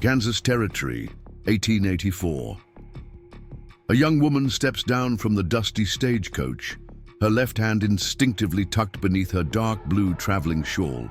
Kansas Territory, 1884. A young woman steps down from the dusty stagecoach, her left hand instinctively tucked beneath her dark blue traveling shawl.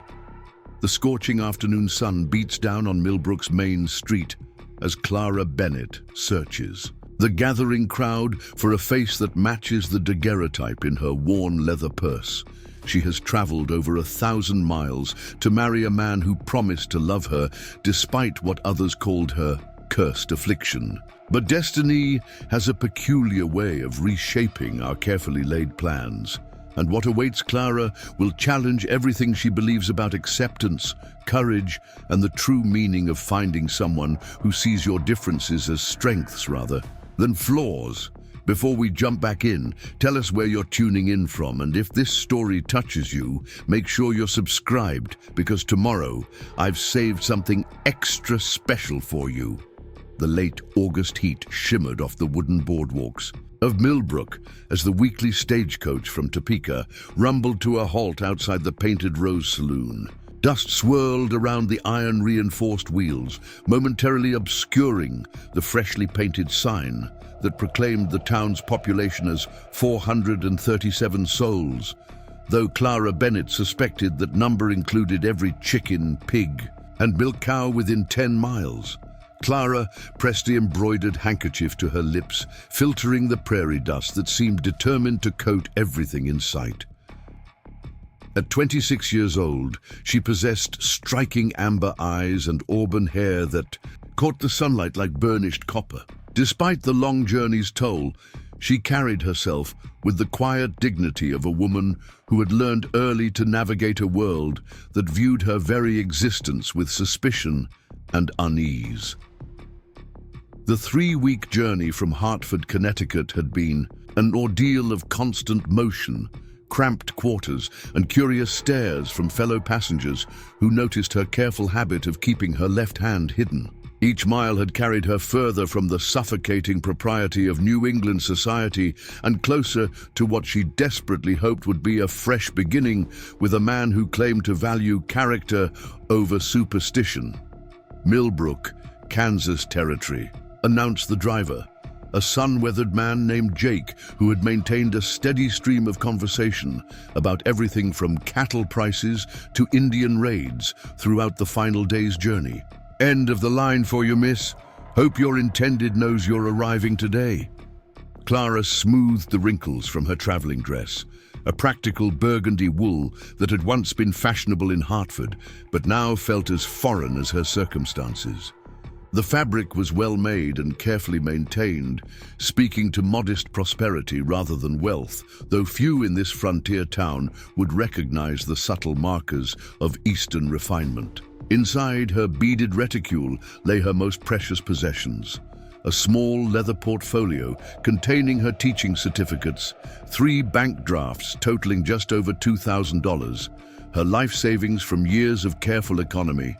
The scorching afternoon sun beats down on Millbrook's main street as Clara Bennett searches. The gathering crowd for a face that matches the daguerreotype in her worn leather purse. She has traveled over 1,000 miles to marry a man who promised to love her despite what others called her cursed affliction. But destiny has a peculiar way of reshaping our carefully laid plans. And what awaits Clara will challenge everything she believes about acceptance, courage, and the true meaning of finding someone who sees your differences as strengths rather than flaws. Before we jump back in, tell us where you're tuning in from, and if this story touches you, make sure you're subscribed, because tomorrow I've saved something extra special for you. The late August heat shimmered off the wooden boardwalks of Milbrook as the weekly stagecoach from Topeka rumbled to a halt outside the Painted Rose Saloon. Dust swirled around the iron-reinforced wheels, momentarily obscuring the freshly painted sign that proclaimed the town's population as 437 souls, though Clara Bennett suspected that number included every chicken, pig, and milk cow within 10 miles. Clara pressed the embroidered handkerchief to her lips, filtering the prairie dust that seemed determined to coat everything in sight. At 26 years old, she possessed striking amber eyes and auburn hair that caught the sunlight like burnished copper. Despite the long journey's toll, she carried herself with the quiet dignity of a woman who had learned early to navigate a world that viewed her very existence with suspicion and unease. The 3-week journey from Hartford, Connecticut had been an ordeal of constant motion, cramped quarters, and curious stares from fellow passengers who noticed her careful habit of keeping her left hand hidden. Each mile had carried her further from the suffocating propriety of New England society and closer to what she desperately hoped would be a fresh beginning with a man who claimed to value character over superstition. Milbrook, Kansas Territory, announced the driver, a sun-weathered man named Jake who had maintained a steady stream of conversation about everything from cattle prices to Indian raids throughout the final day's journey. "End of the line for you, miss. Hope your intended knows you're arriving today." Clara smoothed the wrinkles from her traveling dress, a practical burgundy wool that had once been fashionable in Hartford, but now felt as foreign as her circumstances. The fabric was well made and carefully maintained, speaking to modest prosperity rather than wealth, though few in this frontier town would recognize the subtle markers of Eastern refinement. Inside her beaded reticule lay her most precious possessions, a small leather portfolio containing her teaching certificates, 3 bank drafts totaling just over $2,000, her life savings from years of careful economy,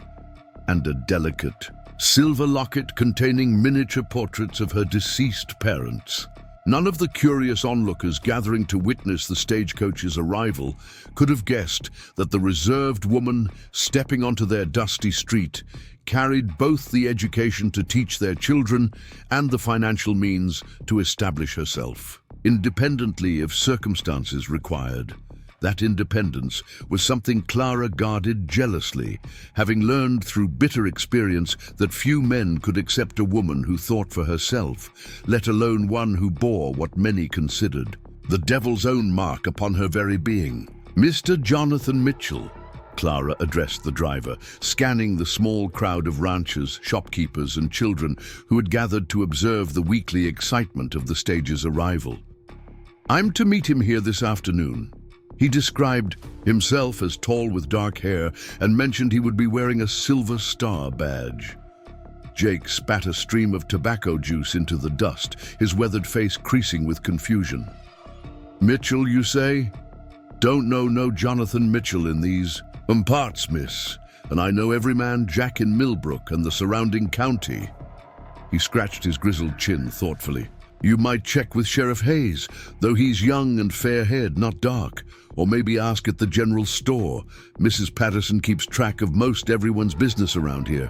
and a delicate silver locket containing miniature portraits of her deceased parents. None of the curious onlookers gathering to witness the stagecoach's arrival could have guessed that the reserved woman stepping onto their dusty street carried both the education to teach their children and the financial means to establish herself, independently if circumstances required. That independence was something Clara guarded jealously, having learned through bitter experience that few men could accept a woman who thought for herself, let alone one who bore what many considered the devil's own mark upon her very being. "Mr. Jonathan Mitchell," Clara addressed the driver, scanning the small crowd of ranchers, shopkeepers, and children who had gathered to observe the weekly excitement of the stage's arrival. "I'm to meet him here this afternoon." He described himself as tall with dark hair and mentioned he would be wearing a silver star badge. Jake spat a stream of tobacco juice into the dust, his weathered face creasing with confusion. "Mitchell, you say? Don't know no Jonathan Mitchell in these parts, miss, and I know every man Jack in Milbrook and the surrounding county." He scratched his grizzled chin thoughtfully. "You might check with Sheriff Hayes, though he's young and fair-haired, not dark. Or maybe ask at the general store. Mrs. Patterson keeps track of most everyone's business around here."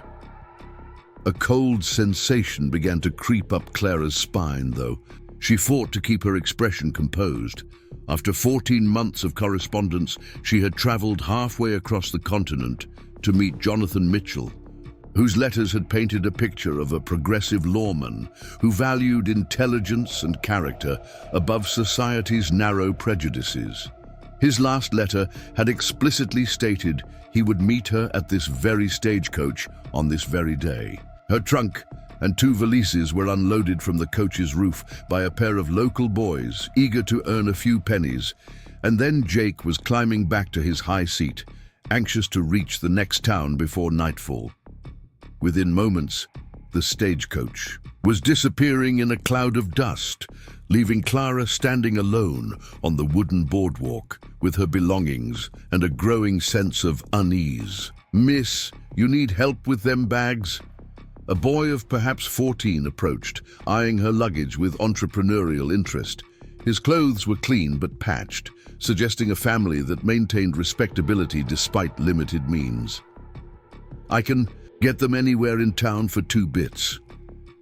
A cold sensation began to creep up Clara's spine, though. She fought to keep her expression composed. After 14 months of correspondence, she had traveled halfway across the continent to meet Jonathan Mitchell, whose letters had painted a picture of a progressive lawman who valued intelligence and character above society's narrow prejudices. His last letter had explicitly stated he would meet her at this very stagecoach on this very day. Her trunk and 2 valises were unloaded from the coach's roof by a pair of local boys eager to earn a few pennies, and then Jake was climbing back to his high seat, anxious to reach the next town before nightfall. Within moments, the stagecoach was disappearing in a cloud of dust, leaving Clara standing alone on the wooden boardwalk with her belongings and a growing sense of unease. "Miss, you need help with them bags?" A boy of perhaps 14 approached, eyeing her luggage with entrepreneurial interest. His clothes were clean but patched, suggesting a family that maintained respectability despite limited means. "I can get them anywhere in town for 2 bits.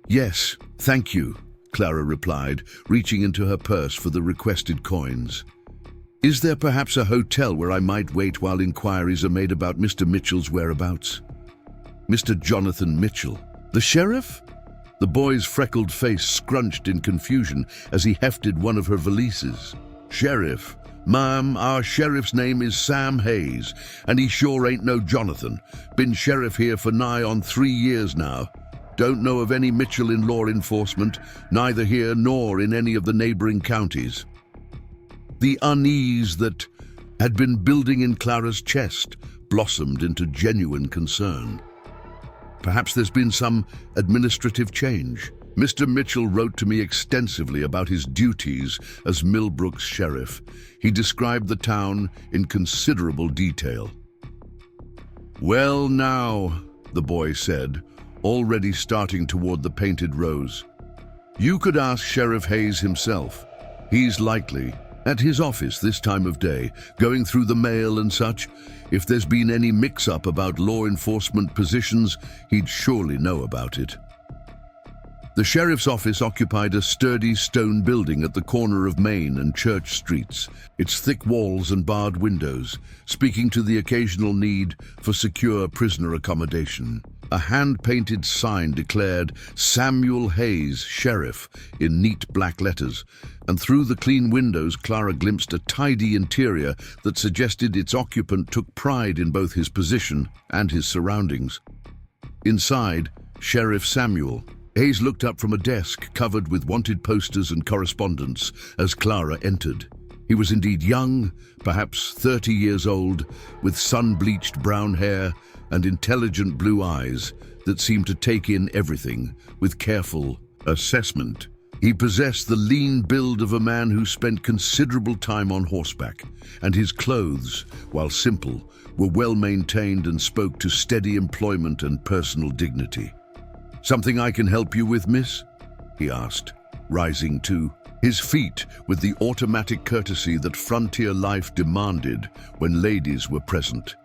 "Yes, thank you," Clara replied, reaching into her purse for the requested coins. "Is there perhaps a hotel where I might wait while inquiries are made about Mr. Mitchell's whereabouts?" "Mr. Jonathan Mitchell? The sheriff?" The boy's freckled face scrunched in confusion as he hefted one of her valises. "Sheriff? Ma'am, our sheriff's name is Sam Hayes, and he sure ain't no Jonathan. Been sheriff here for nigh on 3 years now. Don't know of any Mitchell in law enforcement, neither here nor in any of the neighboring counties." The unease that had been building in Clara's chest blossomed into genuine concern. "Perhaps there's been some administrative change. Mr. Mitchell wrote to me extensively about his duties as Milbrook's sheriff. He described the town in considerable detail." "Well now," the boy said, already starting toward the Painted Rose. "You could ask Sheriff Hayes himself. He's likely at his office this time of day, going through the mail and such. If there's been any mix-up about law enforcement positions, he'd surely know about it." The sheriff's office occupied a sturdy stone building at the corner of Main and Church Streets, its thick walls and barred windows, speaking to the occasional need for secure prisoner accommodation. A hand-painted sign declared "Samuel Hayes, Sheriff" in neat black letters, and through the clean windows Clara glimpsed a tidy interior that suggested its occupant took pride in both his position and his surroundings. Inside, Sheriff Samuel Hayes looked up from a desk covered with wanted posters and correspondence as Clara entered. He was indeed young, perhaps 30 years old, with sun-bleached brown hair and intelligent blue eyes that seemed to take in everything with careful assessment. He possessed the lean build of a man who spent considerable time on horseback, and his clothes, while simple, were well-maintained and spoke to steady employment and personal dignity. "Something I can help you with, miss?" he asked, rising to his feet with the automatic courtesy that frontier life demanded when ladies were present.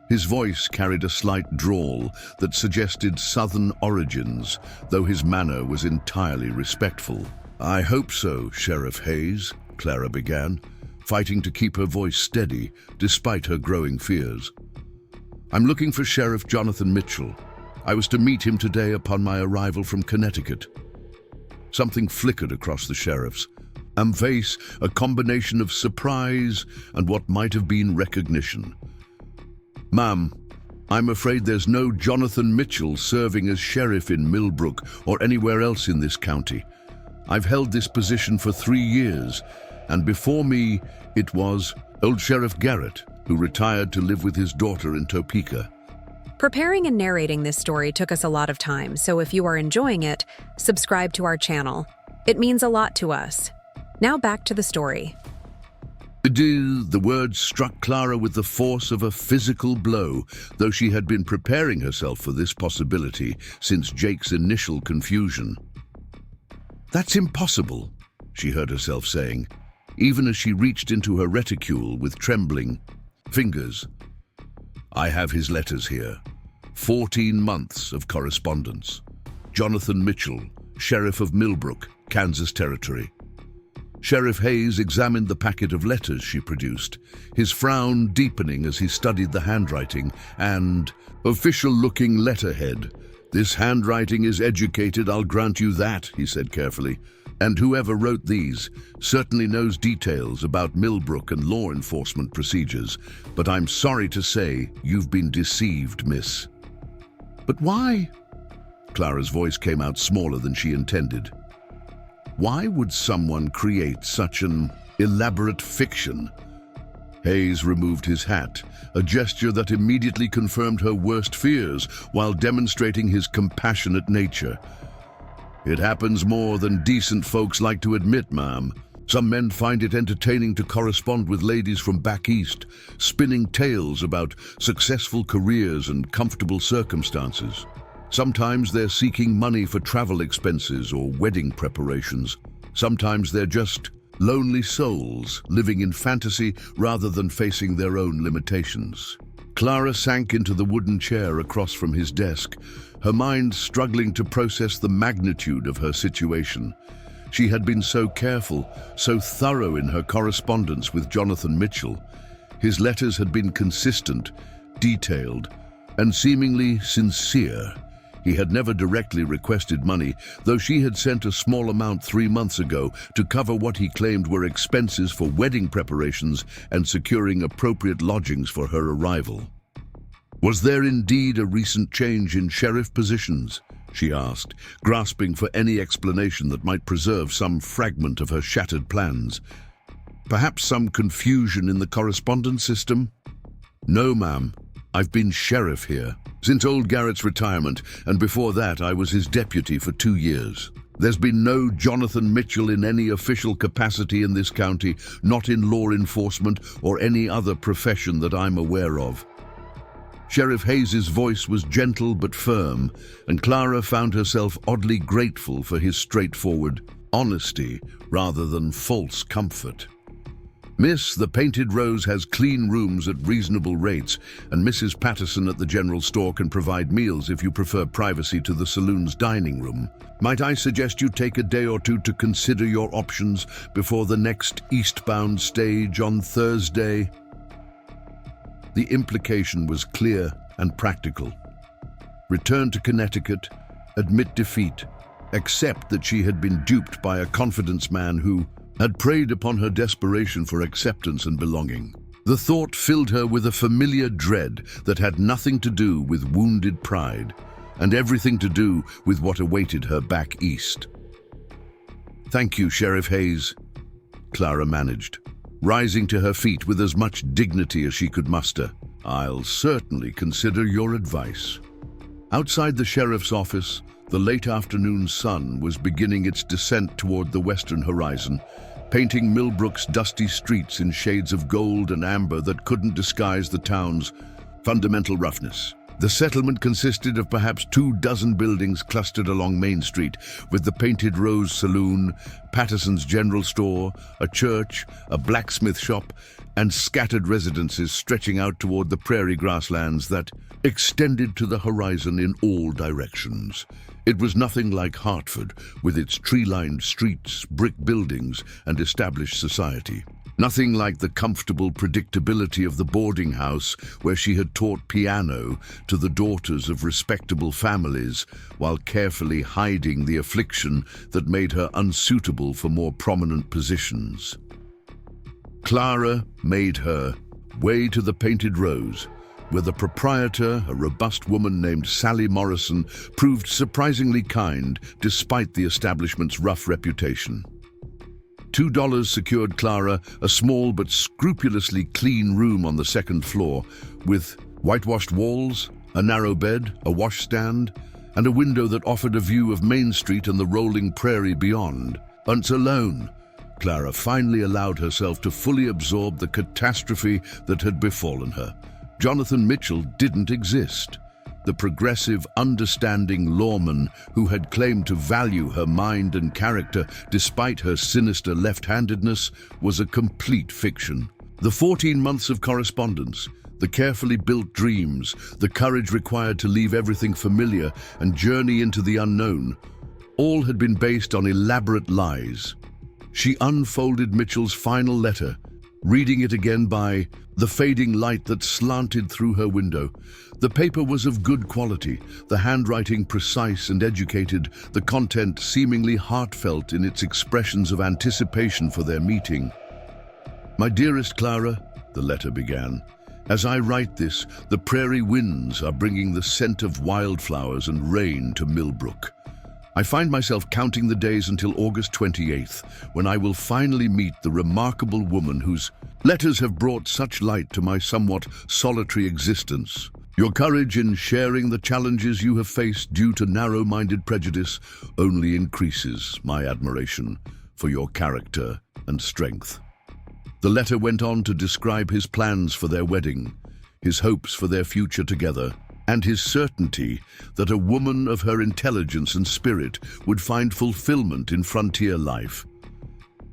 His voice carried a slight drawl that suggested southern origins, though his manner was entirely respectful. "I hope so, Sheriff Hayes," Clara began, fighting to keep her voice steady despite her growing fears. "I'm looking for Sheriff Jonathan Mitchell. I was to meet him today upon my arrival from Connecticut." Something flickered across the sheriff's face, a combination of surprise and what might have been recognition. "Ma'am, I'm afraid there's no Jonathan Mitchell serving as sheriff in Milbrook or anywhere else in this county. I've held this position for 3 years, and before me it was old Sheriff Garrett, who retired to live with his daughter in Topeka." Preparing and narrating this story took us a lot of time, so if you are enjoying it, subscribe to our channel. It means a lot to us. Now back to the story. The words struck Clara with the force of a physical blow, though she had been preparing herself for this possibility since Jake's initial confusion. "That's impossible," she heard herself saying, even as she reached into her reticule with trembling fingers. "I have his letters here. 14 months of correspondence. Jonathan Mitchell, Sheriff of Milbrook, Kansas Territory. Sheriff Hayes examined the packet of letters she produced, his frown deepening as he studied the handwriting and official-looking letterhead. "This handwriting is educated, I'll grant you that," he said carefully. "And whoever wrote these certainly knows details about Milbrook and law enforcement procedures. But I'm sorry to say you've been deceived, miss." "But why?" Clara's voice came out smaller than she intended. "Why would someone create such an elaborate fiction?" Hayes removed his hat, a gesture that immediately confirmed her worst fears while demonstrating his compassionate nature. "It happens more than decent folks like to admit, ma'am. Some men find it entertaining to correspond with ladies from back east, spinning tales about successful careers and comfortable circumstances. Sometimes they're seeking money for travel expenses or wedding preparations. Sometimes they're just lonely souls living in fantasy rather than facing their own limitations." Clara sank into the wooden chair across from his desk, her mind struggling to process the magnitude of her situation. She had been so careful, so thorough in her correspondence with Jonathan Mitchell. His letters had been consistent, detailed, and seemingly sincere. He had never directly requested money, though she had sent a small amount 3 months ago to cover what he claimed were expenses for wedding preparations and securing appropriate lodgings for her arrival. "Was there indeed a recent change in sheriff positions?" she asked, grasping for any explanation that might preserve some fragment of her shattered plans. "Perhaps some confusion in the correspondence system?" "No, ma'am. I've been sheriff here since old Garrett's retirement, and before that I was his deputy for 2 years. There's been no Jonathan Mitchell in any official capacity in this county, not in law enforcement or any other profession that I'm aware of." Sheriff Hayes's voice was gentle but firm, and Clara found herself oddly grateful for his straightforward honesty rather than false comfort. "Miss, the Painted Rose has clean rooms at reasonable rates, and Mrs. Patterson at the general store can provide meals if you prefer privacy to the saloon's dining room. Might I suggest you take a day or two to consider your options before the next eastbound stage on Thursday?" The implication was clear and practical. Return to Connecticut, admit defeat, accept that she had been duped by a confidence man who had preyed upon her desperation for acceptance and belonging. The thought filled her with a familiar dread that had nothing to do with wounded pride and everything to do with what awaited her back east. "Thank you, Sheriff Hayes," Clara managed, rising to her feet with as much dignity as she could muster. "I'll certainly consider your advice." Outside the sheriff's office, the late afternoon sun was beginning its descent toward the western horizon, painting Millbrook's dusty streets in shades of gold and amber that couldn't disguise the town's fundamental roughness. The settlement consisted of perhaps 24 buildings clustered along Main Street, with the Painted Rose Saloon, Patterson's General Store, a church, a blacksmith shop, and scattered residences stretching out toward the prairie grasslands that extended to the horizon in all directions. It was nothing like Hartford, with its tree-lined streets, brick buildings, and established society. Nothing like the comfortable predictability of the boarding house where she had taught piano to the daughters of respectable families while carefully hiding the affliction that made her unsuitable for more prominent positions. Clara made her way to the Painted Rose, where the proprietor, a robust woman named Sally Morrison, proved surprisingly kind despite the establishment's rough reputation. $2 secured Clara a small but scrupulously clean room on the second floor, with whitewashed walls, a narrow bed, a washstand, and a window that offered a view of Main Street and the rolling prairie beyond. Once alone, Clara finally allowed herself to fully absorb the catastrophe that had befallen her. Jonathan Mitchell didn't exist. The progressive, understanding lawman who had claimed to value her mind and character despite her sinister left-handedness was a complete fiction. The 14 months of correspondence, The carefully built dreams, the courage required to leave everything familiar and journey into the unknown, all had been based on elaborate lies. She unfolded Mitchell's final letter, reading it again by the fading light that slanted through her window. The paper was of good quality, the handwriting precise and educated, the content seemingly heartfelt in its expressions of anticipation for their meeting. "My dearest Clara," the letter began, "as I write this, the prairie winds are bringing the scent of wildflowers and rain to Milbrook. I find myself counting the days until August 28th, when I will finally meet the remarkable woman whose letters have brought such light to my somewhat solitary existence. Your courage in sharing the challenges you have faced due to narrow-minded prejudice only increases my admiration for your character and strength." The letter went on to describe his plans for their wedding, his hopes for their future together, and his certainty that a woman of her intelligence and spirit would find fulfillment in frontier life.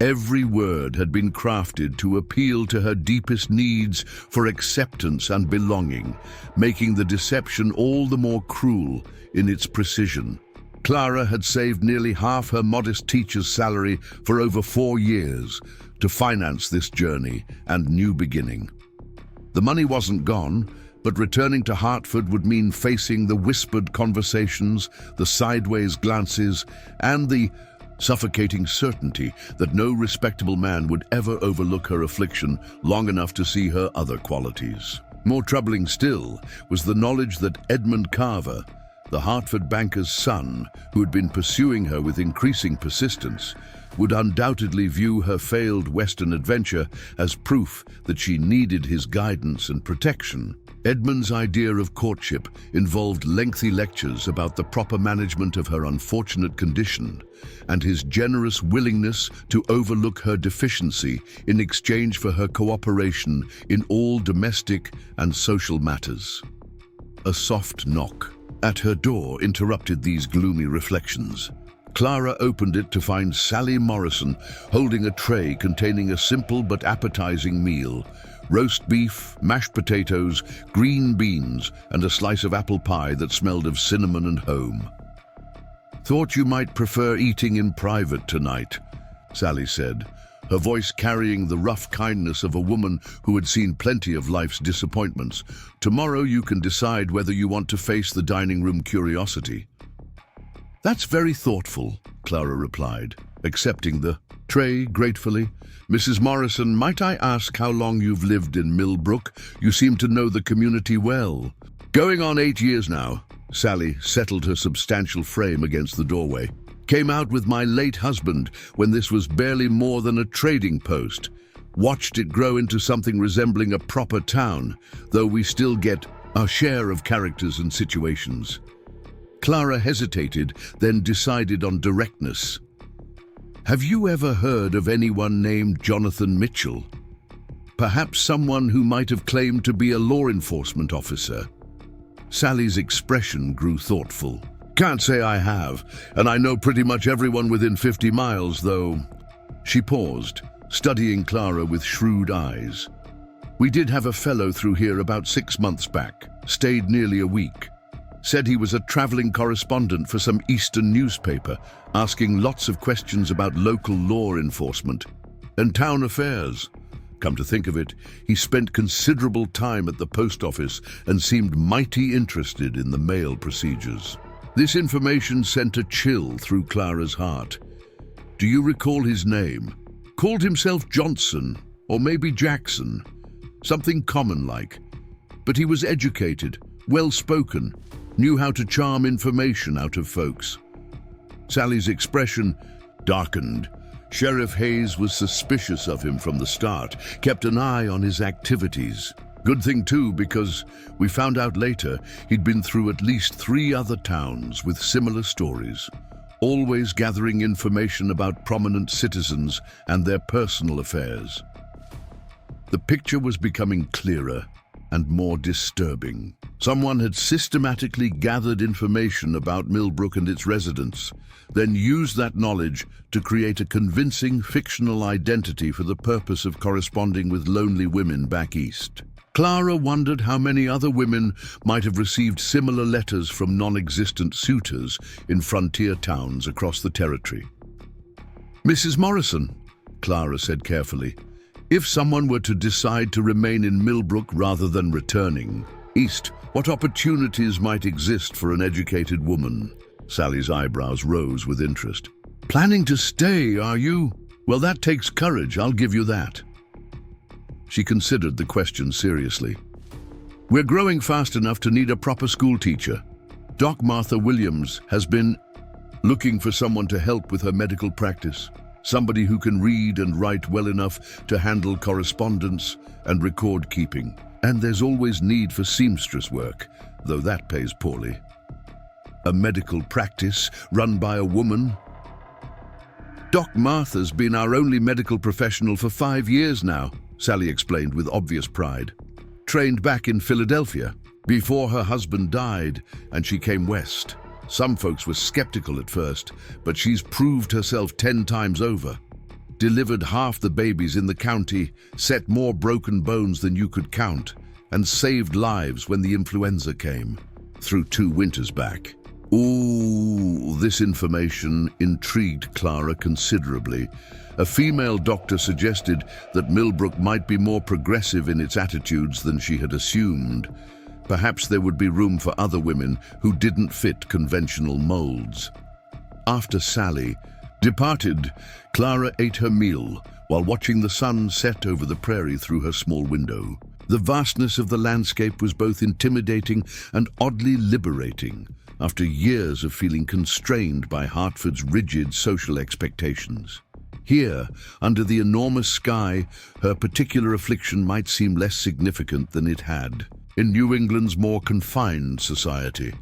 Every word had been crafted to appeal to her deepest needs for acceptance and belonging, making the deception all the more cruel in its precision. Clara had saved nearly half her modest teacher's salary for over 4 years to finance this journey and new beginning. The money wasn't gone, but returning to Hartford would mean facing the whispered conversations, the sideways glances, and the suffocating certainty that no respectable man would ever overlook her affliction long enough to see her other qualities. More troubling still was the knowledge that Edmund Carver, the Hartford banker's son, who had been pursuing her with increasing persistence, would undoubtedly view her failed Western adventure as proof that she needed his guidance and protection. Edmund's idea of courtship involved lengthy lectures about the proper management of her unfortunate condition and his generous willingness to overlook her deficiency in exchange for her cooperation in all domestic and social matters. A soft knock at her door interrupted these gloomy reflections. Clara opened it to find Sally Morrison holding a tray containing a simple but appetizing meal: roast beef, mashed potatoes, green beans, and a slice of apple pie that smelled of cinnamon and home. "Thought you might prefer eating in private tonight," Sally said, her voice carrying the rough kindness of a woman who had seen plenty of life's disappointments. "Tomorrow you can decide whether you want to face the dining room curiosity." "That's very thoughtful," Clara replied, accepting the tray gratefully. "Mrs. Morrison, might I ask how long you've lived in Milbrook? You seem to know the community well." "Going on 8 years now." Sally settled her substantial frame against the doorway. "Came out with my late husband when this was barely more than a trading post. Watched it grow into something resembling a proper town, though we still get our share of characters and situations." Clara hesitated, then decided on directness. "Have you ever heard of anyone named Jonathan Mitchell? Perhaps someone who might have claimed to be a law enforcement officer?" Sally's expression grew thoughtful. "Can't say I have, and I know pretty much everyone within 50 miles, though." She paused, studying Clara with shrewd eyes. "We did have a fellow through here about 6 months back, stayed nearly a week. Said he was a traveling correspondent for some Eastern newspaper, asking lots of questions about local law enforcement and town affairs. Come to think of it, he spent considerable time at the post office and seemed mighty interested in the mail procedures." This information sent a chill through Clara's heart. "Do you recall his name?" "Called himself Johnson, or maybe Jackson. Something common-like. But he was educated, well-spoken, knew how to charm information out of folks." Sally's expression darkened. Sheriff Hayes was suspicious of him from the start, kept an eye on his activities. Good thing too, because we found out later he'd been through at least 3 other towns with similar stories, always gathering information about prominent citizens and their personal affairs. The picture was becoming clearer and more disturbing. Someone had systematically gathered information about Milbrook and its residents, then used that knowledge to create a convincing fictional identity for the purpose of corresponding with lonely women back east. Clara wondered how many other women might have received similar letters from non-existent suitors in frontier towns across the territory. "Mrs. Morrison," Clara said carefully, "if someone were to decide to remain in Milbrook rather than returning east, what opportunities might exist for an educated woman?" Sally's eyebrows rose with interest. "Planning to stay, are you? Well, that takes courage, I'll give you that." She considered the question seriously. "We're growing fast enough to need a proper school teacher. Doc Martha Williams has been looking for someone to help with her medical practice. Somebody who can read and write well enough to handle correspondence and record keeping. And there's always need for seamstress work, though that pays poorly." "A medical practice run by a woman?" "Doc Martha's been our only medical professional for 5 years now," Sally explained with obvious pride. "Trained back in Philadelphia before her husband died and she came west. Some folks were skeptical at first, but she's proved herself 10 times over. Delivered half the babies in the county, set more broken bones than you could count, and saved lives when the influenza came, through 2 winters back." Ooh, this information intrigued Clara considerably. A female doctor suggested that Milbrook might be more progressive in its attitudes than she had assumed. Perhaps there would be room for other women who didn't fit conventional molds. After Sally departed, Clara ate her meal while watching the sun set over the prairie through her small window. The vastness of the landscape was both intimidating and oddly liberating after years of feeling constrained by Hartford's rigid social expectations. Here, under the enormous sky, her particular affliction might seem less significant than it had. In New England's more confined society,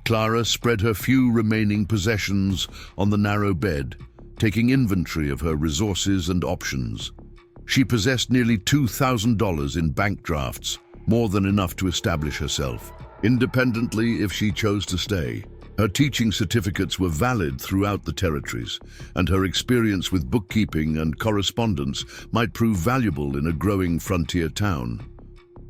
Clara spread her few remaining possessions on the narrow bed, taking inventory of her resources and options. She possessed nearly $2,000 in bank drafts, more than enough to establish herself independently if she chose to stay. Her teaching certificates were valid throughout the territories, and her experience with bookkeeping and correspondence might prove valuable in a growing frontier town.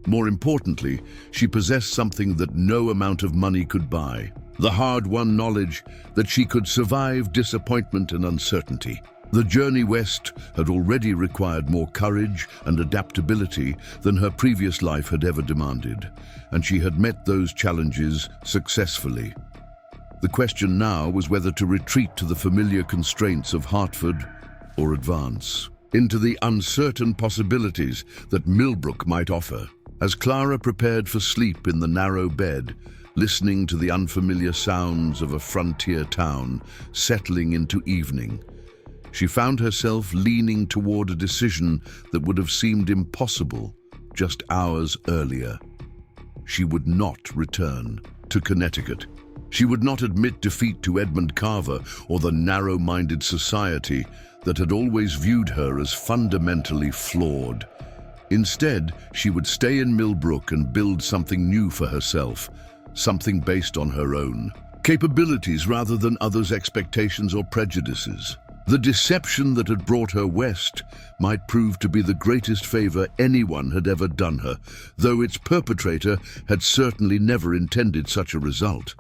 More importantly, she possessed something that no amount of money could buy: the hard-won knowledge that she could survive disappointment and uncertainty. The journey west had already required more courage and adaptability than her previous life had ever demanded, and she had met those challenges successfully. The question now was whether to retreat to the familiar constraints of Hartford or advance into the uncertain possibilities that Milbrook might offer. As Clara prepared for sleep in the narrow bed, listening to the unfamiliar sounds of a frontier town settling into evening, she found herself leaning toward a decision that would have seemed impossible just hours earlier. She would not return to Connecticut. She would not admit defeat to Edmund Carver or the narrow-minded society that had always viewed her as fundamentally flawed. Instead, she would stay in Milbrook and build something new for herself, something based on her own capabilities rather than others' expectations or prejudices. The deception that had brought her west might prove to be the greatest favor anyone had ever done her, though its perpetrator had certainly never intended such a result.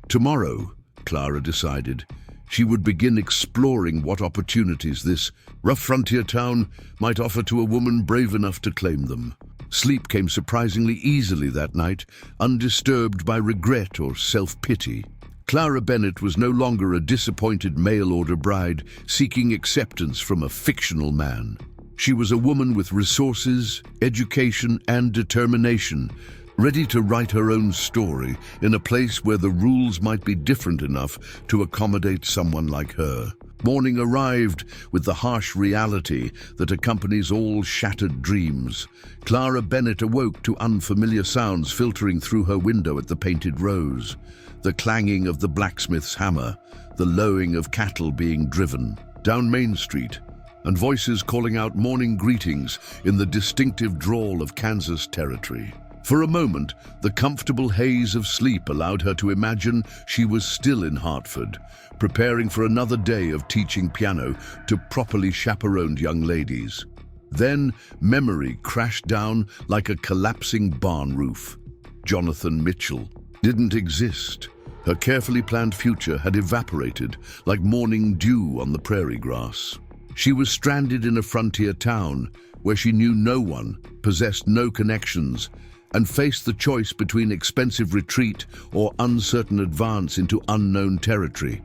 Tomorrow, Clara decided, she would begin exploring what opportunities this rough frontier town might offer to a woman brave enough to claim them. Sleep came surprisingly easily that night, undisturbed by regret or self-pity. Clara Bennett was no longer a disappointed mail-order bride seeking acceptance from a fictional man. She was a woman with resources, education, and determination, ready to write her own story in a place where the rules might be different enough to accommodate someone like her. Morning arrived with the harsh reality that accompanies all shattered dreams. Clara Bennett awoke to unfamiliar sounds filtering through her window at the Painted Rose. The clanging of the blacksmith's hammer, the lowing of cattle being driven down Main Street, and voices calling out morning greetings in the distinctive drawl of Kansas territory. For a moment, the comfortable haze of sleep allowed her to imagine she was still in Hartford, preparing for another day of teaching piano to properly chaperoned young ladies. Then memory crashed down like a collapsing barn roof. Jonathan Mitchell didn't exist. Her carefully planned future had evaporated like morning dew on the prairie grass. She was stranded in a frontier town where she knew no one, possessed no connections, and faced the choice between expensive retreat or uncertain advance into unknown territory.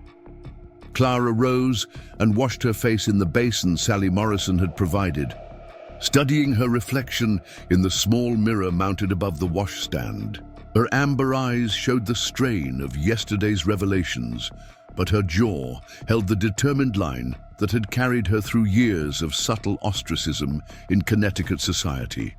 Clara rose and washed her face in the basin Sally Morrison had provided, studying her reflection in the small mirror mounted above the washstand. Her amber eyes showed the strain of yesterday's revelations, but her jaw held the determined line that had carried her through years of subtle ostracism in Connecticut society.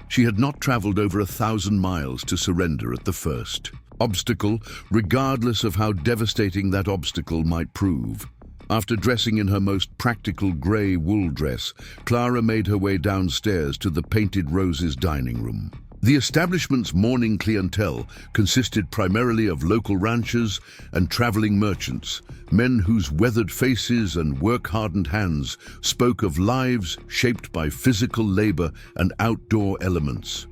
She had not traveled over 1,000 miles to surrender at the first obstacle, regardless of how devastating that obstacle might prove. After dressing in her most practical grey wool dress, Clara made her way downstairs to the Painted Rose's dining room. The establishment's morning clientele consisted primarily of local ranchers and traveling merchants, men whose weathered faces and work-hardened hands spoke of lives shaped by physical labor and outdoor elements.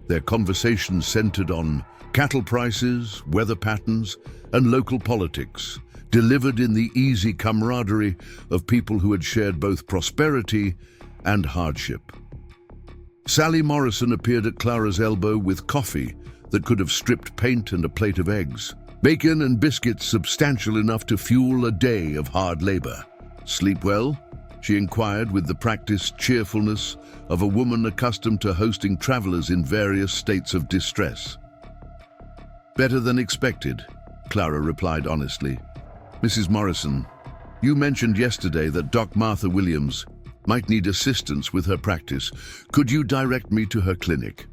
Their conversations centered on cattle prices, weather patterns, and local politics, delivered in the easy camaraderie of people who had shared both prosperity and hardship. Sally Morrison appeared at Clara's elbow with coffee that could have stripped paint and a plate of eggs, bacon and biscuits substantial enough to fuel a day of hard labor. "Sleep well?" she inquired with the practiced cheerfulness of a woman accustomed to hosting travelers in various states of distress. "Better than expected," Clara replied honestly. "Mrs. Morrison, you mentioned yesterday that Doc Martha Williams might need assistance with her practice. Could you direct me to her clinic?"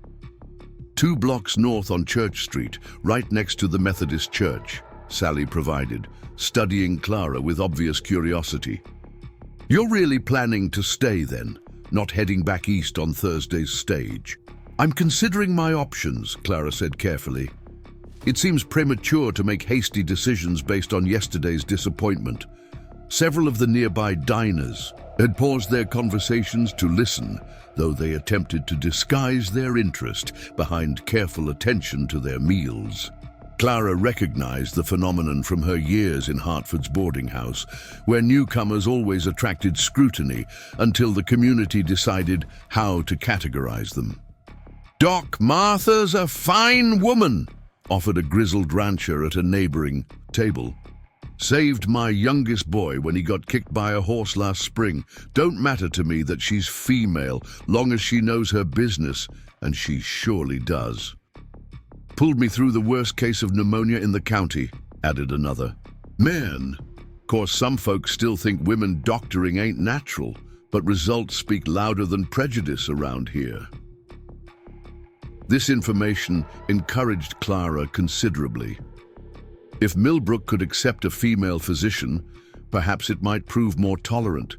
2 blocks north on Church Street, right next to the Methodist Church, Sally provided, studying Clara with obvious curiosity. "You're really planning to stay then, not heading back east on Thursday's stage?" "I'm considering my options," Clara said carefully. "It seems premature to make hasty decisions based on yesterday's disappointment." Several of the nearby diners had paused their conversations to listen, though they attempted to disguise their interest behind careful attention to their meals. Clara recognized the phenomenon from her years in Hartford's boarding house, where newcomers always attracted scrutiny until the community decided how to categorize them. "Doc Martha's a fine woman," offered a grizzled rancher at a neighboring table. "Saved my youngest boy when he got kicked by a horse last spring. Don't matter to me that she's female, long as she knows her business, and she surely does. Pulled me through the worst case of pneumonia in the county," added another. "Man, course some folks still think women doctoring ain't natural, but results speak louder than prejudice around here." This information encouraged Clara considerably. If Milbrook could accept a female physician, perhaps it might prove more tolerant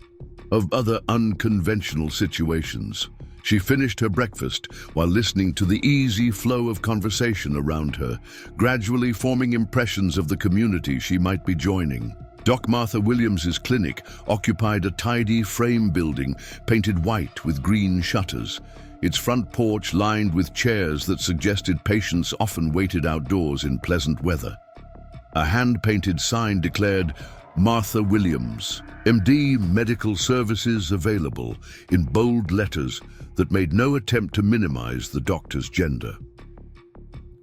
of other unconventional situations. She finished her breakfast while listening to the easy flow of conversation around her, gradually forming impressions of the community she might be joining. Doc Martha Williams's clinic occupied a tidy frame building painted white with green shutters, its front porch lined with chairs that suggested patients often waited outdoors in pleasant weather. A hand-painted sign declared, "Martha Williams, MD Medical Services Available," in bold letters that made no attempt to minimize the doctor's gender.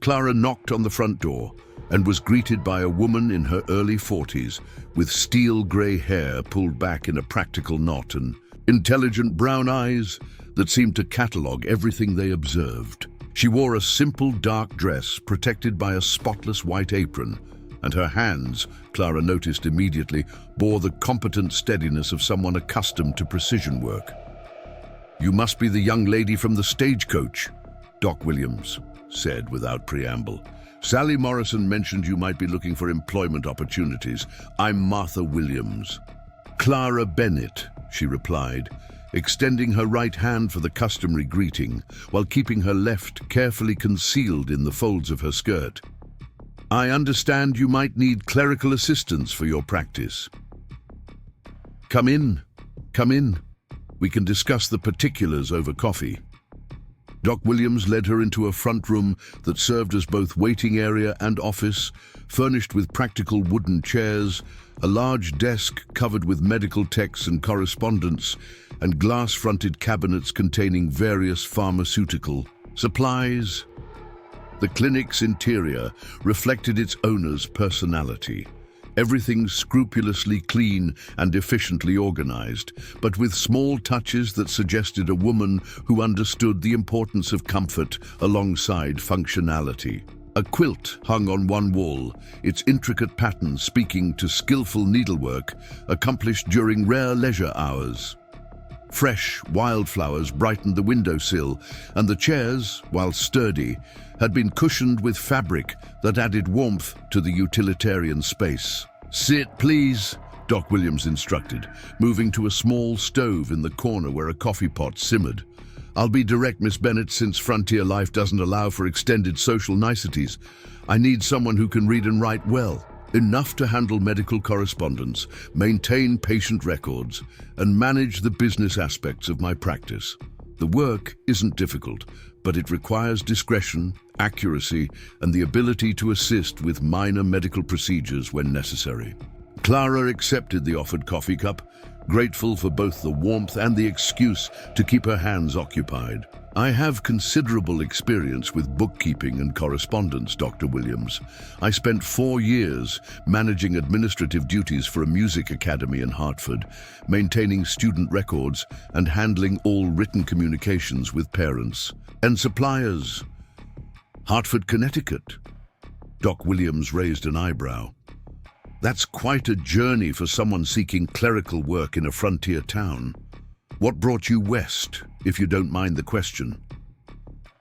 Clara knocked on the front door and was greeted by a woman in her early 40s with steel gray hair pulled back in a practical knot and intelligent brown eyes that seemed to catalog everything they observed. She wore a simple dark dress protected by a spotless white apron, and her hands, Clara noticed immediately, bore the competent steadiness of someone accustomed to precision work. "You must be the young lady from the stagecoach," Doc Williams said without preamble. "Sally Morrison mentioned you might be looking for employment opportunities. I'm Martha Williams." "Clara Bennett," she replied, extending her right hand for the customary greeting, while keeping her left carefully concealed in the folds of her skirt. "I understand you might need clerical assistance for your practice." Come in," We can discuss the particulars over coffee. Doc Williams led her into a front room that served as both waiting area and office, furnished with practical wooden chairs, a large desk covered with medical texts and correspondence, and glass-fronted cabinets containing various pharmaceutical supplies. The clinic's interior reflected its owner's personality. Everything scrupulously clean and efficiently organized, but with small touches that suggested a woman who understood the importance of comfort alongside functionality. A quilt hung on one wall, its intricate pattern speaking to skillful needlework accomplished during rare leisure hours. Fresh wildflowers brightened the windowsill, and the chairs, while sturdy, had been cushioned with fabric that added warmth to the utilitarian space. "Sit, please," Doc Williams instructed, moving to a small stove in the corner where a coffee pot simmered. "I'll be direct, Miss Bennett, since frontier life doesn't allow for extended social niceties. I need someone who can read and write well, enough to handle medical correspondence, maintain patient records, and manage the business aspects of my practice. The work isn't difficult, but it requires discretion, accuracy, and the ability to assist with minor medical procedures when necessary." Clara accepted the offered coffee cup, grateful for both the warmth and the excuse to keep her hands occupied. "I have considerable experience with bookkeeping and correspondence, Dr. Williams. I spent 4 years managing administrative duties for a music academy in Hartford, maintaining student records and handling all written communications with parents and suppliers." "Hartford, Connecticut?" Doc Williams raised an eyebrow. "That's quite a journey for someone seeking clerical work in a frontier town. What brought you west, if you don't mind the question?"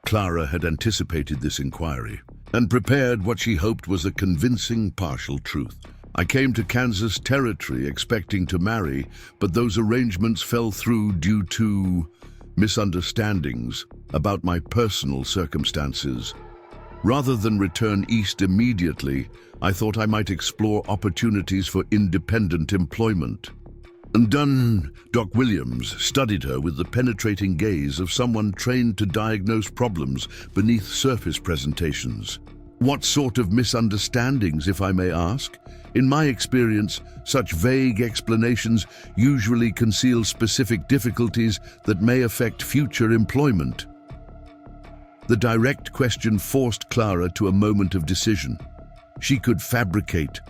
Clara had anticipated this inquiry and prepared what she hoped was a convincing partial truth. "I came to Kansas Territory expecting to marry, but those arrangements fell through due to misunderstandings about my personal circumstances. Rather than return east immediately, I thought I might explore opportunities for independent employment." Doc Williams studied her with the penetrating gaze of someone trained to diagnose problems beneath surface presentations. "What sort of misunderstandings, if I may ask? In my experience, such vague explanations usually conceal specific difficulties that may affect future employment." The direct question forced Clara to a moment of decision. She could fabricate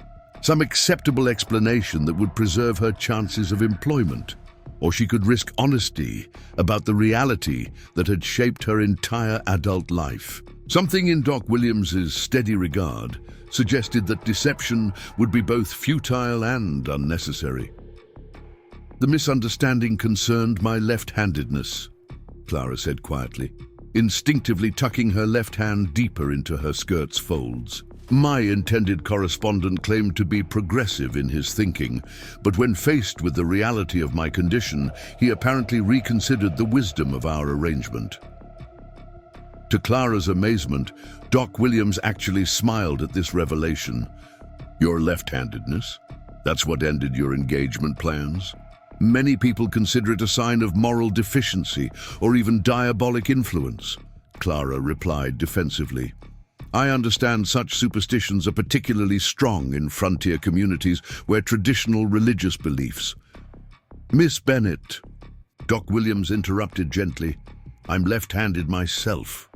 some acceptable explanation that would preserve her chances of employment, or she could risk honesty about the reality that had shaped her entire adult life. Something in Doc Williams's steady regard suggested that deception would be both futile and unnecessary. "The misunderstanding concerned my left-handedness," Clara said quietly, instinctively tucking her left hand deeper into her skirt's folds. "My intended correspondent claimed to be progressive in his thinking, but when faced with the reality of my condition, he apparently reconsidered the wisdom of our arrangement." To Clara's amazement, Doc Williams actually smiled at this revelation. "Your left-handedness? That's what ended your engagement plans? Many people consider it a sign of moral deficiency or even diabolic influence," Clara replied defensively. "I understand such superstitions are particularly strong in frontier communities where traditional religious beliefs." "Miss Bennett," Doc Williams interrupted gently, "I'm left-handed myself."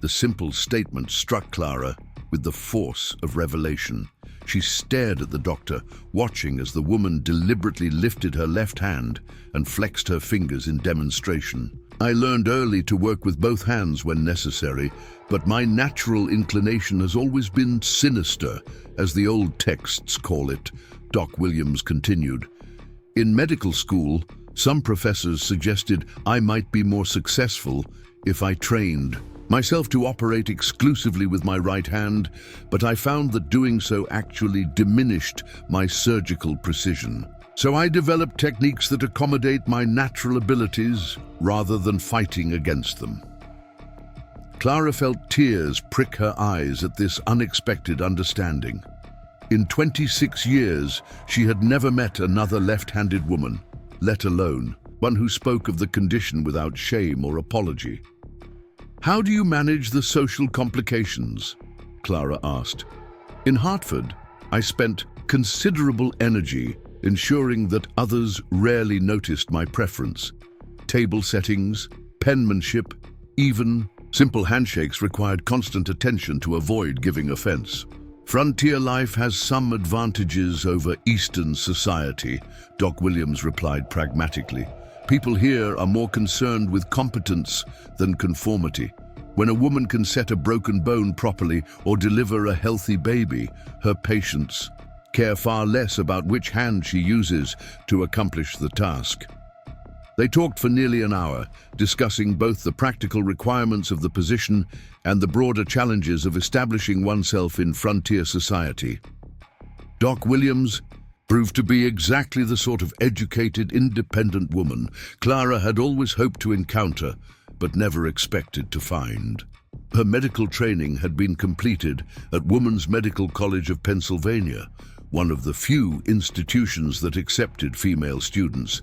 The simple statement struck Clara with the force of revelation. She stared at the doctor, watching as the woman deliberately lifted her left hand and flexed her fingers in demonstration. "I learned early to work with both hands when necessary, but my natural inclination has always been sinister, as the old texts call it," Doc Williams continued. "In medical school, some professors suggested I might be more successful if I trained myself to operate exclusively with my right hand, but I found that doing so actually diminished my surgical precision. So I developed techniques that accommodate my natural abilities rather than fighting against them." Clara felt tears prick her eyes at this unexpected understanding. In 26 years, she had never met another left-handed woman, let alone one who spoke of the condition without shame or apology. "How do you manage the social complications?" Clara asked. "In Hartford, I spent considerable energy ensuring that others rarely noticed my preference. Table settings, penmanship, even simple handshakes required constant attention to avoid giving offense. Frontier life has some advantages over Eastern society," Doc Williams replied pragmatically. "People here are more concerned with competence than conformity. When a woman can set a broken bone properly or deliver a healthy baby, her patients care far less about which hand she uses to accomplish the task." They talked for nearly an hour, discussing both the practical requirements of the position and the broader challenges of establishing oneself in frontier society. Doc Williams proved to be exactly the sort of educated, independent woman Clara had always hoped to encounter, but never expected to find. Her medical training had been completed at Woman's Medical College of Pennsylvania, one of the few institutions that accepted female students,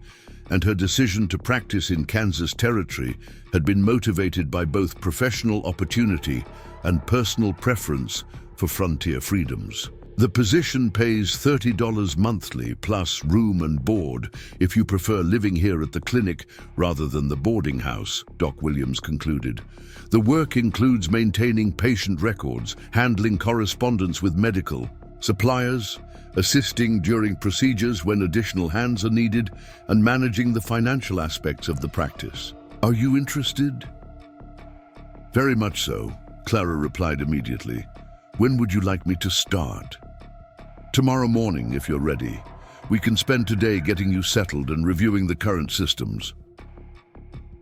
and her decision to practice in Kansas Territory had been motivated by both professional opportunity and personal preference for frontier freedoms. The position pays $30 monthly plus room and board if you prefer living here at the clinic rather than the boarding house, Doc Williams concluded. The work includes maintaining patient records, handling correspondence with medical suppliers, assisting during procedures when additional hands are needed, and managing the financial aspects of the practice. "Are you interested?" "Very much so," Clara replied immediately. "When would you like me to start?" "Tomorrow morning, if you're ready. We can spend today getting you settled and reviewing the current systems."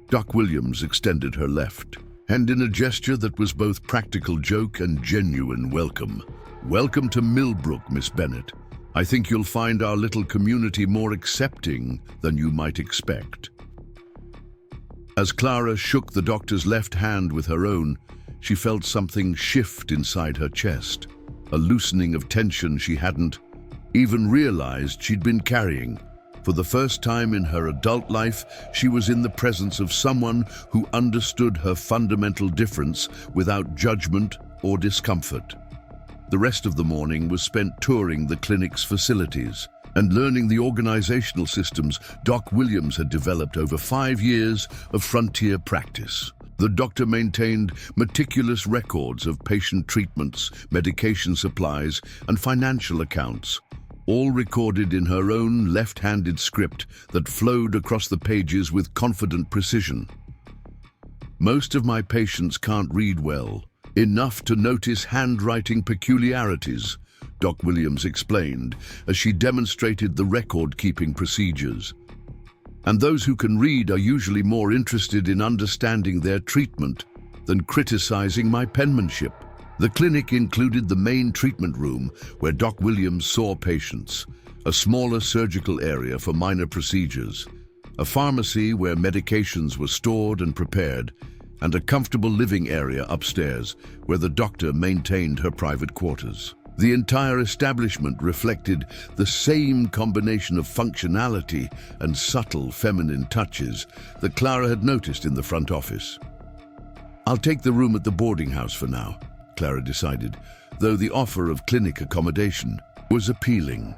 Doc Williams extended her left hand in a gesture that was both practical joke and genuine welcome. "Welcome to Milbrook, Miss Bennett. I think you'll find our little community more accepting than you might expect." As Clara shook the doctor's left hand with her own, she felt something shift inside her chest, a loosening of tension she hadn't even realized she'd been carrying. For the first time in her adult life, she was in the presence of someone who understood her fundamental difference without judgment or discomfort. The rest of the morning was spent touring the clinic's facilities and learning the organizational systems Doc Williams had developed over 5 years of frontier practice. The doctor maintained meticulous records of patient treatments, medication supplies, and financial accounts, all recorded in her own left-handed script that flowed across the pages with confident precision. "Most of my patients can't read well, enough to notice handwriting peculiarities," Doc Williams explained as she demonstrated the record-keeping procedures. "And those who can read are usually more interested in understanding their treatment than criticizing my penmanship." The clinic included the main treatment room where Doc Williams saw patients, a smaller surgical area for minor procedures, a pharmacy where medications were stored and prepared, and a comfortable living area upstairs where the doctor maintained her private quarters. The entire establishment reflected the same combination of functionality and subtle feminine touches that Clara had noticed in the front office. "I'll take the room at the boarding house for now," Clara decided, though the offer of clinic accommodation was appealing.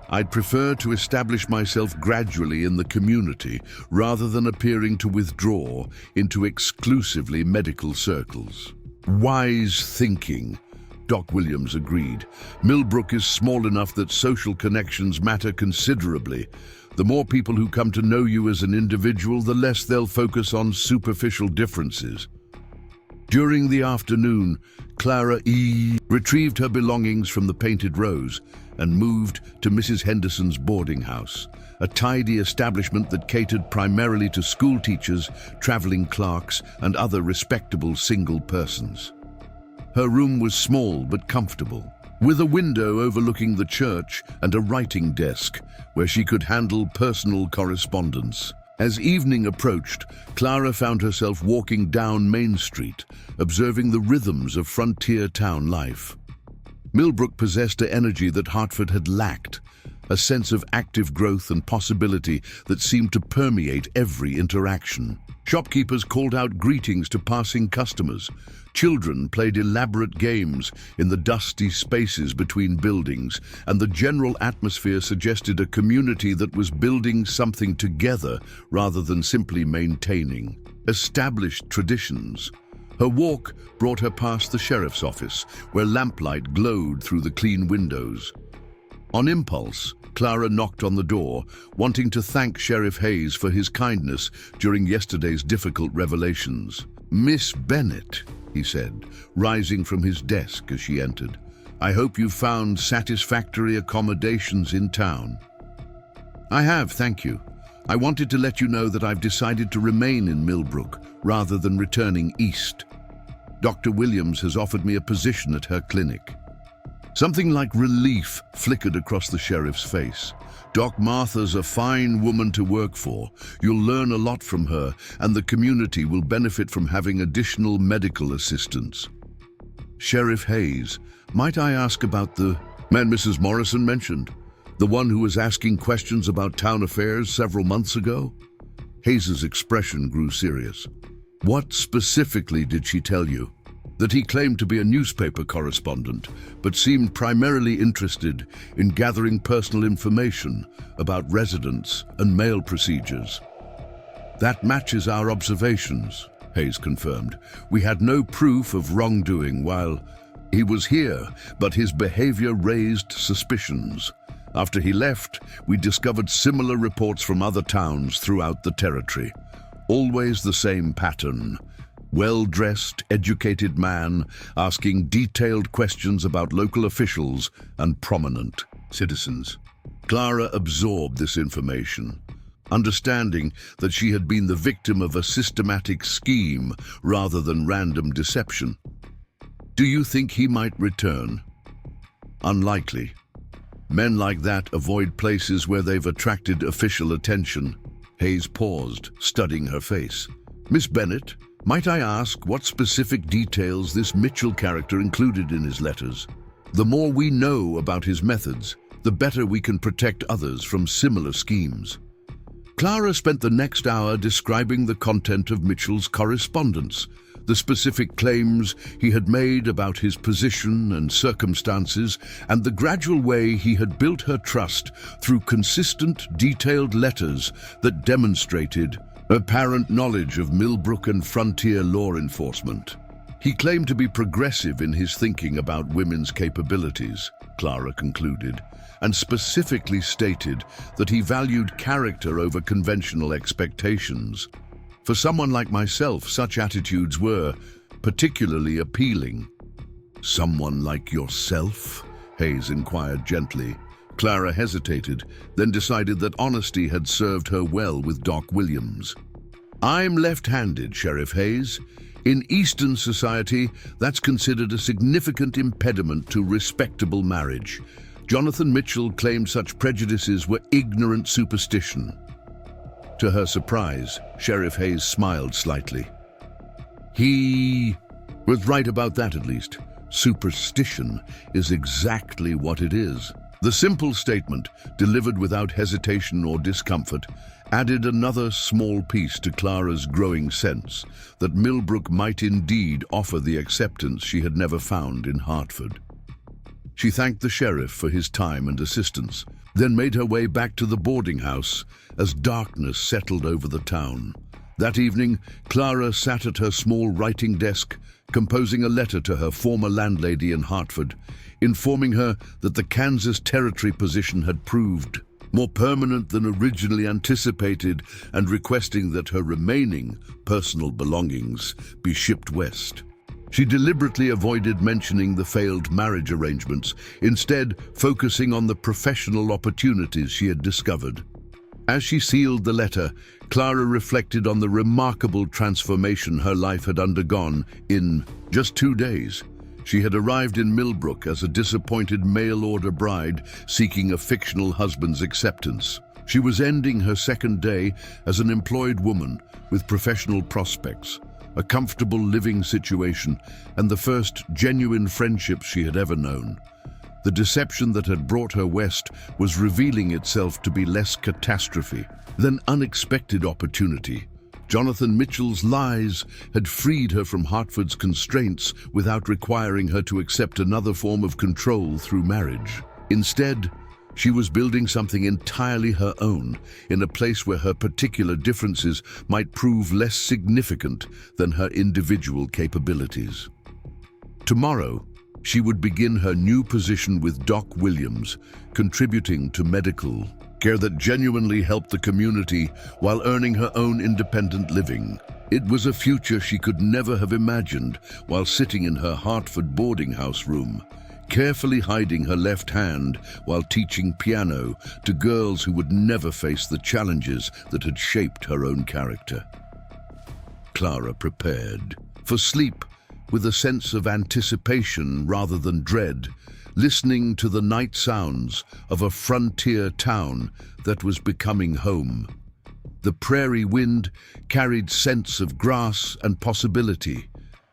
"I'd prefer to establish myself gradually in the community rather than appearing to withdraw into exclusively medical circles." "Wise thinking," Doc Williams agreed. "Milbrook is small enough that social connections matter considerably. The more people who come to know you as an individual, the less they'll focus on superficial differences." During the afternoon, Clara retrieved her belongings from the Painted Rose and moved to Mrs. Henderson's boarding house, a tidy establishment that catered primarily to school teachers, traveling clerks, and other respectable single persons. Her room was small but comfortable, with a window overlooking the church and a writing desk where she could handle personal correspondence. As evening approached, Clara found herself walking down Main Street, observing the rhythms of frontier town life. Milbrook possessed an energy that Hartford had lacked, a sense of active growth and possibility that seemed to permeate every interaction. Shopkeepers called out greetings to passing customers. Children played elaborate games in the dusty spaces between buildings, and the general atmosphere suggested a community that was building something together rather than simply maintaining established traditions. Her walk brought her past the sheriff's office, where lamplight glowed through the clean windows. On impulse, Clara knocked on the door, wanting to thank Sheriff Hayes for his kindness during yesterday's difficult revelations. "Miss Bennett," he said, rising from his desk as she entered, "I hope you found satisfactory accommodations in town." "I have, thank you. I wanted to let you know that I've decided to remain in Milbrook rather than returning east. Dr. Williams has offered me a position at her clinic." Something like relief flickered across the sheriff's face. "Doc Martha's a fine woman to work for. You'll learn a lot from her, and the community will benefit from having additional medical assistance." "Sheriff Hayes, might I ask about the man Mrs. Morrison mentioned? The one who was asking questions about town affairs several months ago?" Hayes's expression grew serious. "What specifically did she tell you?" "That he claimed to be a newspaper correspondent, but seemed primarily interested in gathering personal information about residents and mail procedures." "That matches our observations," Hayes confirmed. "We had no proof of wrongdoing while he was here, but his behavior raised suspicions. After he left, we discovered similar reports from other towns throughout the territory. Always the same pattern. Well-dressed, educated man asking detailed questions about local officials and prominent citizens." Clara absorbed this information, understanding that she had been the victim of a systematic scheme rather than random deception. "Do you think he might return?" "Unlikely. Men like that avoid places where they've attracted official attention." Hayes paused, studying her face. "Miss Bennett, might I ask what specific details this Mitchell character included in his letters? The more we know about his methods, the better we can protect others from similar schemes." Clara spent the next hour describing the content of Mitchell's correspondence, the specific claims he had made about his position and circumstances, and the gradual way he had built her trust through consistent, detailed letters that demonstrated apparent knowledge of Milbrook and frontier law enforcement. He claimed to be progressive in his thinking about women's capabilities, Clara concluded, and specifically stated that he valued character over conventional expectations. For someone like myself, such attitudes were particularly appealing. "Someone like yourself?" Hayes inquired gently. Clara hesitated, then decided that honesty had served her well with Doc Williams. "I'm left-handed, Sheriff Hayes. In Eastern society, that's considered a significant impediment to respectable marriage. Jonathan Mitchell claimed such prejudices were ignorant superstition." To her surprise, Sheriff Hayes smiled slightly. "He was right about that, at least. Superstition is exactly what it is." The simple statement, delivered without hesitation or discomfort, added another small piece to Clara's growing sense that Milbrook might indeed offer the acceptance she had never found in Hartford. She thanked the sheriff for his time and assistance, then made her way back to the boarding house as darkness settled over the town. That evening, Clara sat at her small writing desk, composing a letter to her former landlady in Hartford, informing her that the Kansas Territory position had proved more permanent than originally anticipated and requesting that her remaining personal belongings be shipped west. She deliberately avoided mentioning the failed marriage arrangements, instead focusing on the professional opportunities she had discovered. As she sealed the letter, Clara reflected on the remarkable transformation her life had undergone in just 2 days. She had arrived in Milbrook as a disappointed mail-order bride seeking a fictional husband's acceptance. She was ending her second day as an employed woman with professional prospects, a comfortable living situation, and the first genuine friendships she had ever known. The deception that had brought her west was revealing itself to be less catastrophe than unexpected opportunity. Jonathan Mitchell's lies had freed her from Hartford's constraints without requiring her to accept another form of control through marriage. Instead, she was building something entirely her own, in a place where her particular differences might prove less significant than her individual capabilities. Tomorrow, she would begin her new position with Doc Williams, contributing to medical care that genuinely helped the community while earning her own independent living. It was a future she could never have imagined while sitting in her Hartford boarding house room, carefully hiding her left hand while teaching piano to girls who would never face the challenges that had shaped her own character. Clara prepared for sleep with a sense of anticipation rather than dread, listening to the night sounds of a frontier town that was becoming home. The prairie wind carried scents of grass and possibility,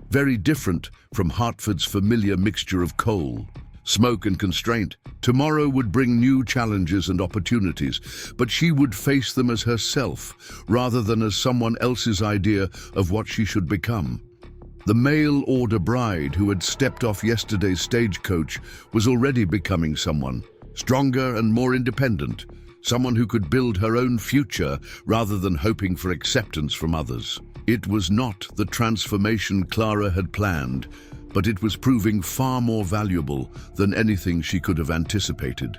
very different from Hartford's familiar mixture of coal, smoke and constraint. Tomorrow would bring new challenges and opportunities, but she would face them as herself, rather than as someone else's idea of what she should become. The mail-order bride who had stepped off yesterday's stagecoach was already becoming someone, stronger and more independent, someone who could build her own future rather than hoping for acceptance from others. It was not the transformation Clara had planned, but it was proving far more valuable than anything she could have anticipated.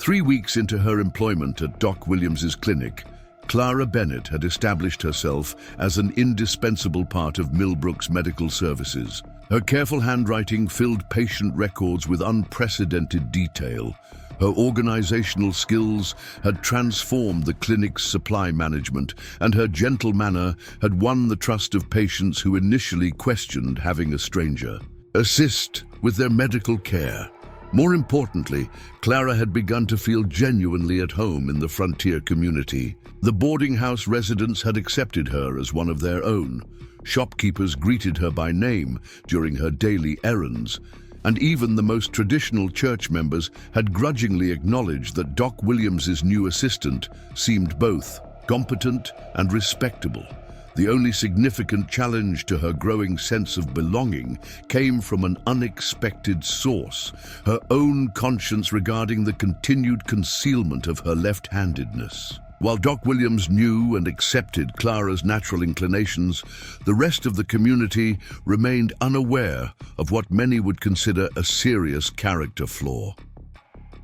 3 weeks into her employment at Doc Williams's clinic, Clara Bennett had established herself as an indispensable part of Milbrook's medical services. Her careful handwriting filled patient records with unprecedented detail. Her organizational skills had transformed the clinic's supply management, and her gentle manner had won the trust of patients who initially questioned having a stranger assist with their medical care. More importantly, Clara had begun to feel genuinely at home in the frontier community. The boarding house residents had accepted her as one of their own. Shopkeepers greeted her by name during her daily errands, and even the most traditional church members had grudgingly acknowledged that Doc Williams's new assistant seemed both competent and respectable. The only significant challenge to her growing sense of belonging came from an unexpected source, her own conscience regarding the continued concealment of her left-handedness. While Doc Williams knew and accepted Clara's natural inclinations, the rest of the community remained unaware of what many would consider a serious character flaw.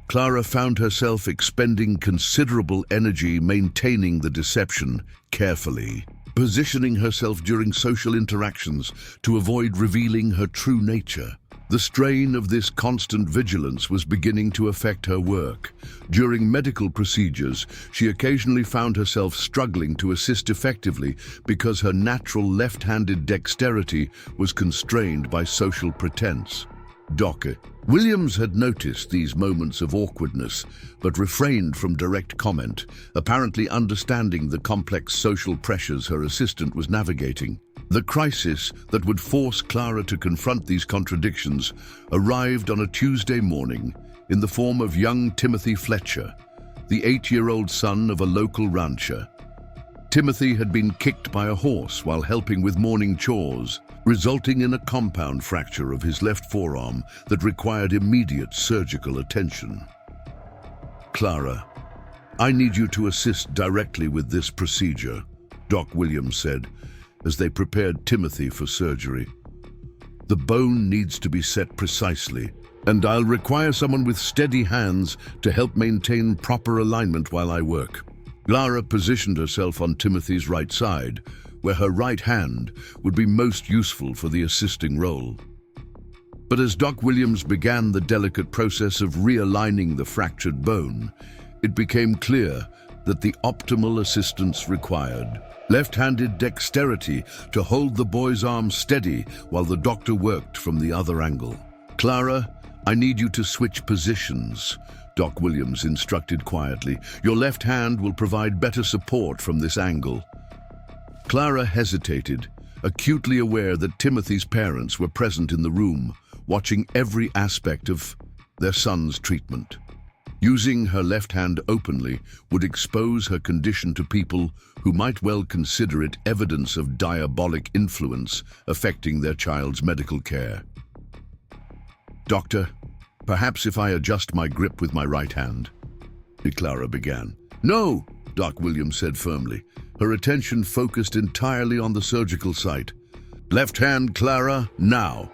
Clara found herself expending considerable energy maintaining the deception carefully, positioning herself during social interactions to avoid revealing her true nature. The strain of this constant vigilance was beginning to affect her work. During medical procedures, she occasionally found herself struggling to assist effectively because her natural left-handed dexterity was constrained by social pretense. Doc Williams had noticed these moments of awkwardness, but refrained from direct comment, apparently understanding the complex social pressures her assistant was navigating. The crisis that would force Clara to confront these contradictions arrived on a Tuesday morning in the form of young Timothy Fletcher, the 8-year-old son of a local rancher. Timothy had been kicked by a horse while helping with morning chores, resulting in a compound fracture of his left forearm that required immediate surgical attention. "Clara, I need you to assist directly with this procedure," Doc Williams said, as they prepared Timothy for surgery. "The bone needs to be set precisely, and I'll require someone with steady hands to help maintain proper alignment while I work." Clara positioned herself on Timothy's right side, where her right hand would be most useful for the assisting role. But as Doc Williams began the delicate process of realigning the fractured bone, it became clear that the optimal assistance required left-handed dexterity to hold the boy's arm steady while the doctor worked from the other angle. "Clara, I need you to switch positions," Doc Williams instructed quietly. "Your left hand will provide better support from this angle." Clara hesitated, acutely aware that Timothy's parents were present in the room, watching every aspect of their son's treatment. Using her left hand openly would expose her condition to people who might well consider it evidence of diabolic influence affecting their child's medical care. "Doctor, perhaps if I adjust my grip with my right hand," Clara began. "No," Doc Williams said firmly, her attention focused entirely on the surgical site. "Left hand, Clara, now."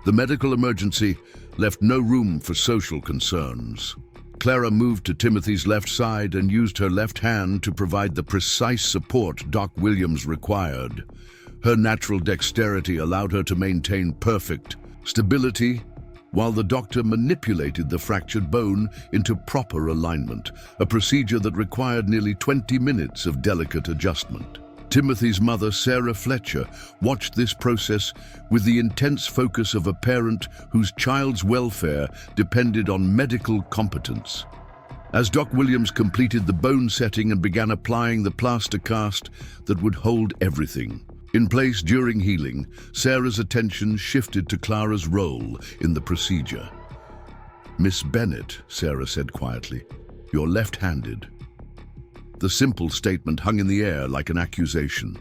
The medical emergency left no room for social concerns. Clara moved to Timothy's left side and used her left hand to provide the precise support Doc Williams required. Her natural dexterity allowed her to maintain perfect stability while the doctor manipulated the fractured bone into proper alignment, a procedure that required nearly 20 minutes of delicate adjustment. Timothy's mother, Sarah Fletcher, watched this process with the intense focus of a parent whose child's welfare depended on medical competence. As Doc Williams completed the bone setting and began applying the plaster cast that would hold everything in place during healing, Sarah's attention shifted to Clara's role in the procedure. "Miss Bennett," Sarah said quietly, "you're left-handed." The simple statement hung in the air like an accusation.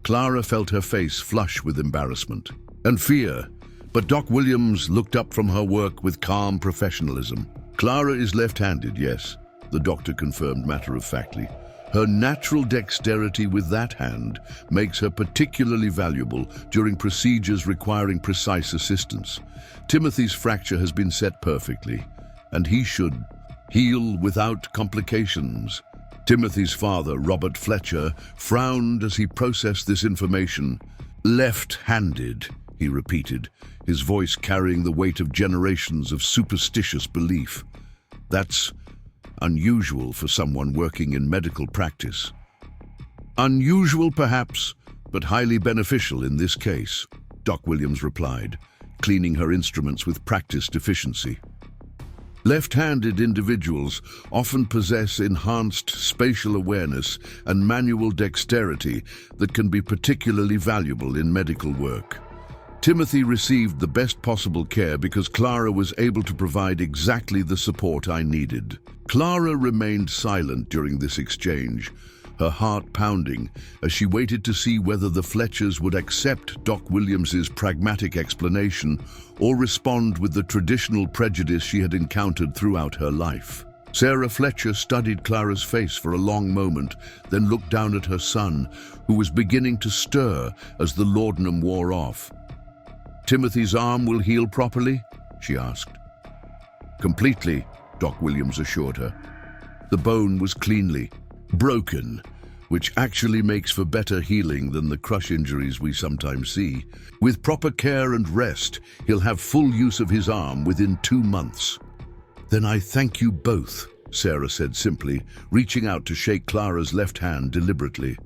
Clara felt her face flush with embarrassment and fear, but Doc Williams looked up from her work with calm professionalism. "Clara is left-handed, yes," the doctor confirmed matter-of-factly. "Her natural dexterity with that hand makes her particularly valuable during procedures requiring precise assistance. Timothy's fracture has been set perfectly, and he should heal without complications." Timothy's father, Robert Fletcher, frowned as he processed this information. "Left-handed," he repeated, his voice carrying the weight of generations of superstitious belief. "That's unusual for someone working in medical practice." "Unusual, perhaps, but highly beneficial in this case," Doc Williams replied, cleaning her instruments with practiced efficiency. Left-handed individuals often possess enhanced spatial awareness and manual dexterity that can be particularly valuable in medical work. Timothy received the best possible care because Clara was able to provide exactly the support I needed. Clara remained silent during this exchange, her heart pounding as she waited to see whether the Fletchers would accept Doc Williams's pragmatic explanation or respond with the traditional prejudice she had encountered throughout her life. Sarah Fletcher studied Clara's face for a long moment, then looked down at her son, who was beginning to stir as the laudanum wore off. "Timothy's arm will heal properly?" she asked. "Completely," Doc Williams assured her. The bone was cleanly broken, which actually makes for better healing than the crush injuries we sometimes see. With proper care and rest, he'll have full use of his arm within 2 months. "Then I thank you both," Sarah said simply, reaching out to shake Clara's left hand deliberately.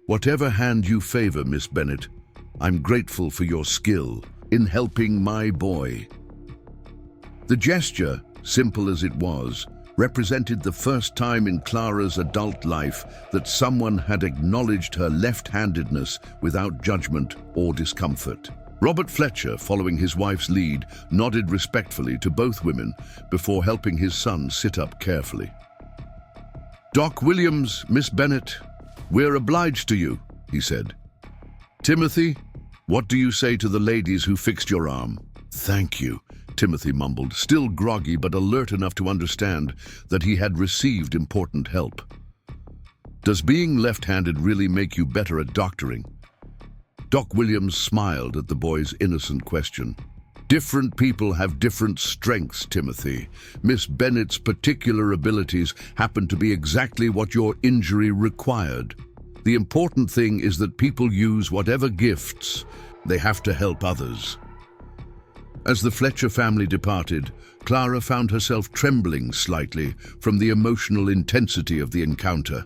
"Whatever hand you favor, Miss Bennett, I'm grateful for your skill in helping my boy." The gesture, simple as it was, represented the first time in Clara's adult life that someone had acknowledged her left-handedness without judgment or discomfort. Robert Fletcher, following his wife's lead, nodded respectfully to both women before helping his son sit up carefully. "Doc Williams, Miss Bennett, we're obliged to you," he said. "Timothy, what do you say to the ladies who fixed your arm?" "Thank you," Timothy mumbled, still groggy but alert enough to understand that he had received important help. "Does being left-handed really make you better at doctoring?" Doc Williams smiled at the boy's innocent question. "Different people have different strengths, Timothy. Miss Bennett's particular abilities happen to be exactly what your injury required. The important thing is that people use whatever gifts they have to help others." As the Fletcher family departed, Clara found herself trembling slightly from the emotional intensity of the encounter.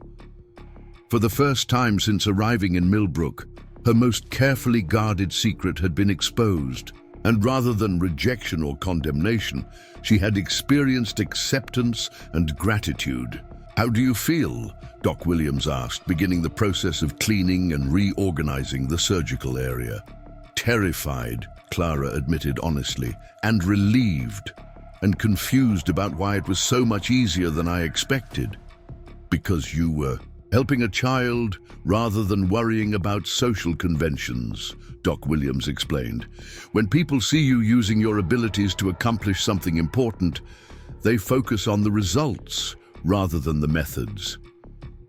For the first time since arriving in Milbrook, her most carefully guarded secret had been exposed, and rather than rejection or condemnation, she had experienced acceptance and gratitude. "How do you feel?" Doc Williams asked, beginning the process of cleaning and reorganizing the surgical area. Terrified, Clara admitted honestly, and relieved, and confused about why it was so much easier than I expected. Because you were helping a child rather than worrying about social conventions, Doc Williams explained. When people see you using your abilities to accomplish something important, they focus on the results rather than the methods.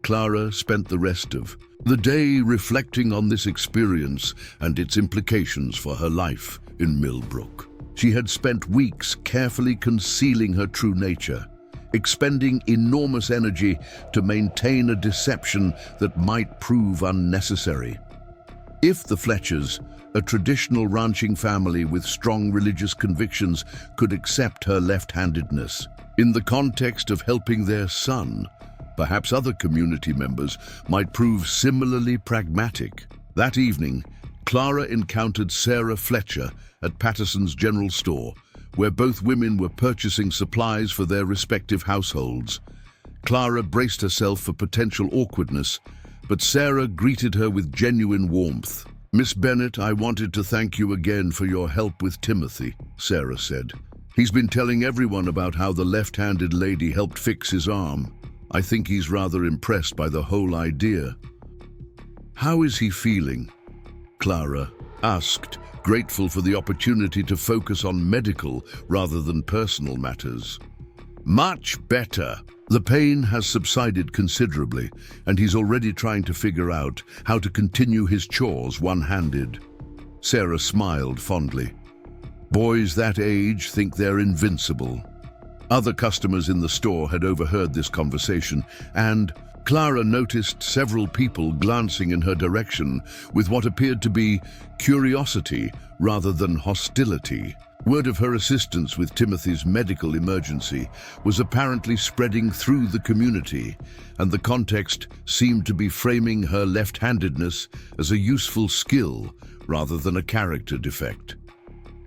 Clara spent the rest of the day reflecting on this experience and its implications for her life in Milbrook. She had spent weeks carefully concealing her true nature, expending enormous energy to maintain a deception that might prove unnecessary. If the Fletchers, a traditional ranching family with strong religious convictions, could accept her left-handedness, in the context of helping their son, perhaps other community members might prove similarly pragmatic. That evening, Clara encountered Sarah Fletcher at Patterson's General Store, where both women were purchasing supplies for their respective households. Clara braced herself for potential awkwardness, but Sarah greeted her with genuine warmth. "Miss Bennett, I wanted to thank you again for your help with Timothy," Sarah said. "He's been telling everyone about how the left-handed lady helped fix his arm. I think he's rather impressed by the whole idea." "How is he feeling?" Clara asked, grateful for the opportunity to focus on medical rather than personal matters. "Much better. The pain has subsided considerably, and he's already trying to figure out how to continue his chores one-handed." Sarah smiled fondly. "Boys that age think they're invincible." Other customers in the store had overheard this conversation, and Clara noticed several people glancing in her direction with what appeared to be curiosity rather than hostility. Word of her assistance with Timothy's medical emergency was apparently spreading through the community, and the context seemed to be framing her left-handedness as a useful skill rather than a character defect.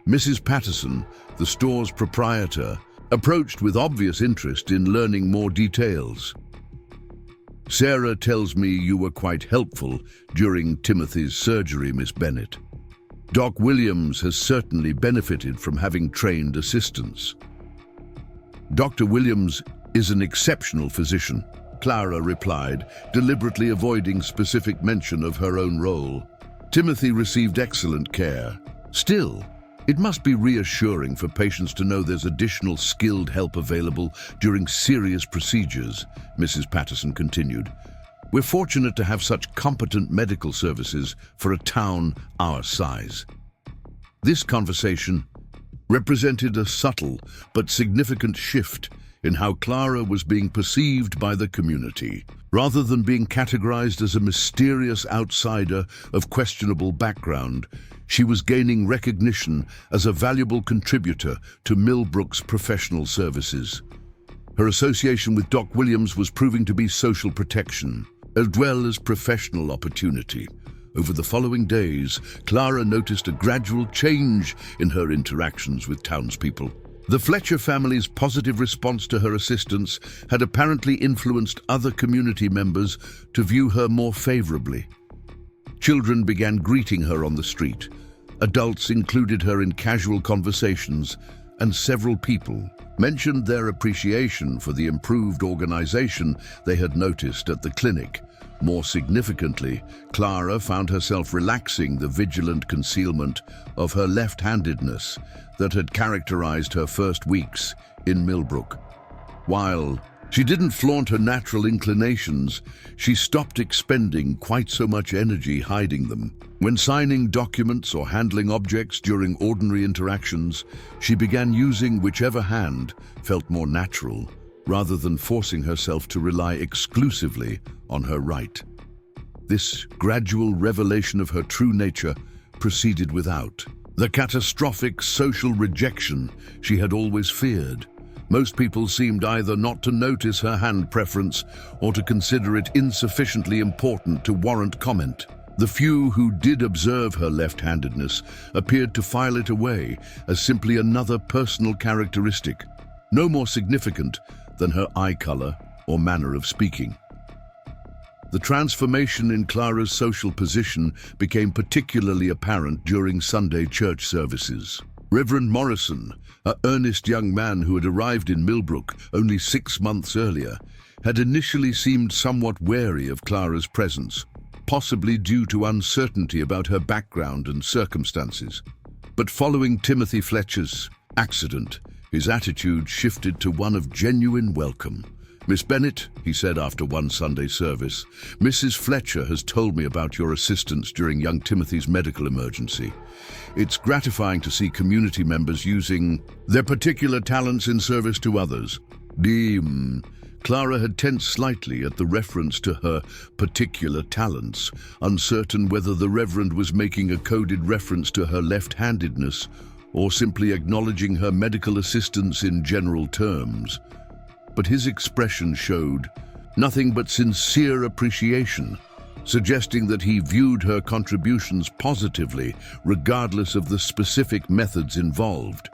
Mrs. Patterson, the store's proprietor, approached with obvious interest in learning more details. "Sarah tells me you were quite helpful during Timothy's surgery, Miss Bennett. Doc Williams has certainly benefited from having trained assistants." "Dr. Williams is an exceptional physician," Clara replied, deliberately avoiding specific mention of her own role. "Timothy received excellent care. Still, it must be reassuring for patients to know there's additional skilled help available during serious procedures," Mrs. Patterson continued. "We're fortunate to have such competent medical services for a town our size." This conversation represented a subtle but significant shift in how Clara was being perceived by the community. Rather than being categorized as a mysterious outsider of questionable background, she was gaining recognition as a valuable contributor to Milbrook's professional services. Her association with Doc Williams was proving to be social protection, as well as professional opportunity. Over the following days, Clara noticed a gradual change in her interactions with townspeople. The Fletcher family's positive response to her assistance had apparently influenced other community members to view her more favorably. Children began greeting her on the street. Adults included her in casual conversations, and several people mentioned their appreciation for the improved organization they had noticed at the clinic. More significantly, Clara found herself relaxing the vigilant concealment of her left-handedness that had characterized her first weeks in Milbrook. While she didn't flaunt her natural inclinations, she stopped expending quite so much energy hiding them. When signing documents or handling objects during ordinary interactions, she began using whichever hand felt more natural, rather than forcing herself to rely exclusively on her right. This gradual revelation of her true nature proceeded without the catastrophic social rejection she had always feared. Most people seemed either not to notice her hand preference or to consider it insufficiently important to warrant comment. The few who did observe her left-handedness appeared to file it away as simply another personal characteristic, no more significant than her eye color or manner of speaking. The transformation in Clara's social position became particularly apparent during Sunday church services. Reverend Morrison, an earnest young man who had arrived in Milbrook only 6 months earlier, had initially seemed somewhat wary of Clara's presence, possibly due to uncertainty about her background and circumstances. But following Timothy Fletcher's accident, his attitude shifted to one of genuine welcome. "Miss Bennett," he said after one Sunday service, "Mrs. Fletcher has told me about your assistance during young Timothy's medical emergency. It's gratifying to see community members using their particular talents in service to others." Clara had tensed slightly at the reference to her particular talents, uncertain whether the Reverend was making a coded reference to her left-handedness or simply acknowledging her medical assistance in general terms. But his expression showed nothing but sincere appreciation, suggesting that he viewed her contributions positively, regardless of the specific methods involved.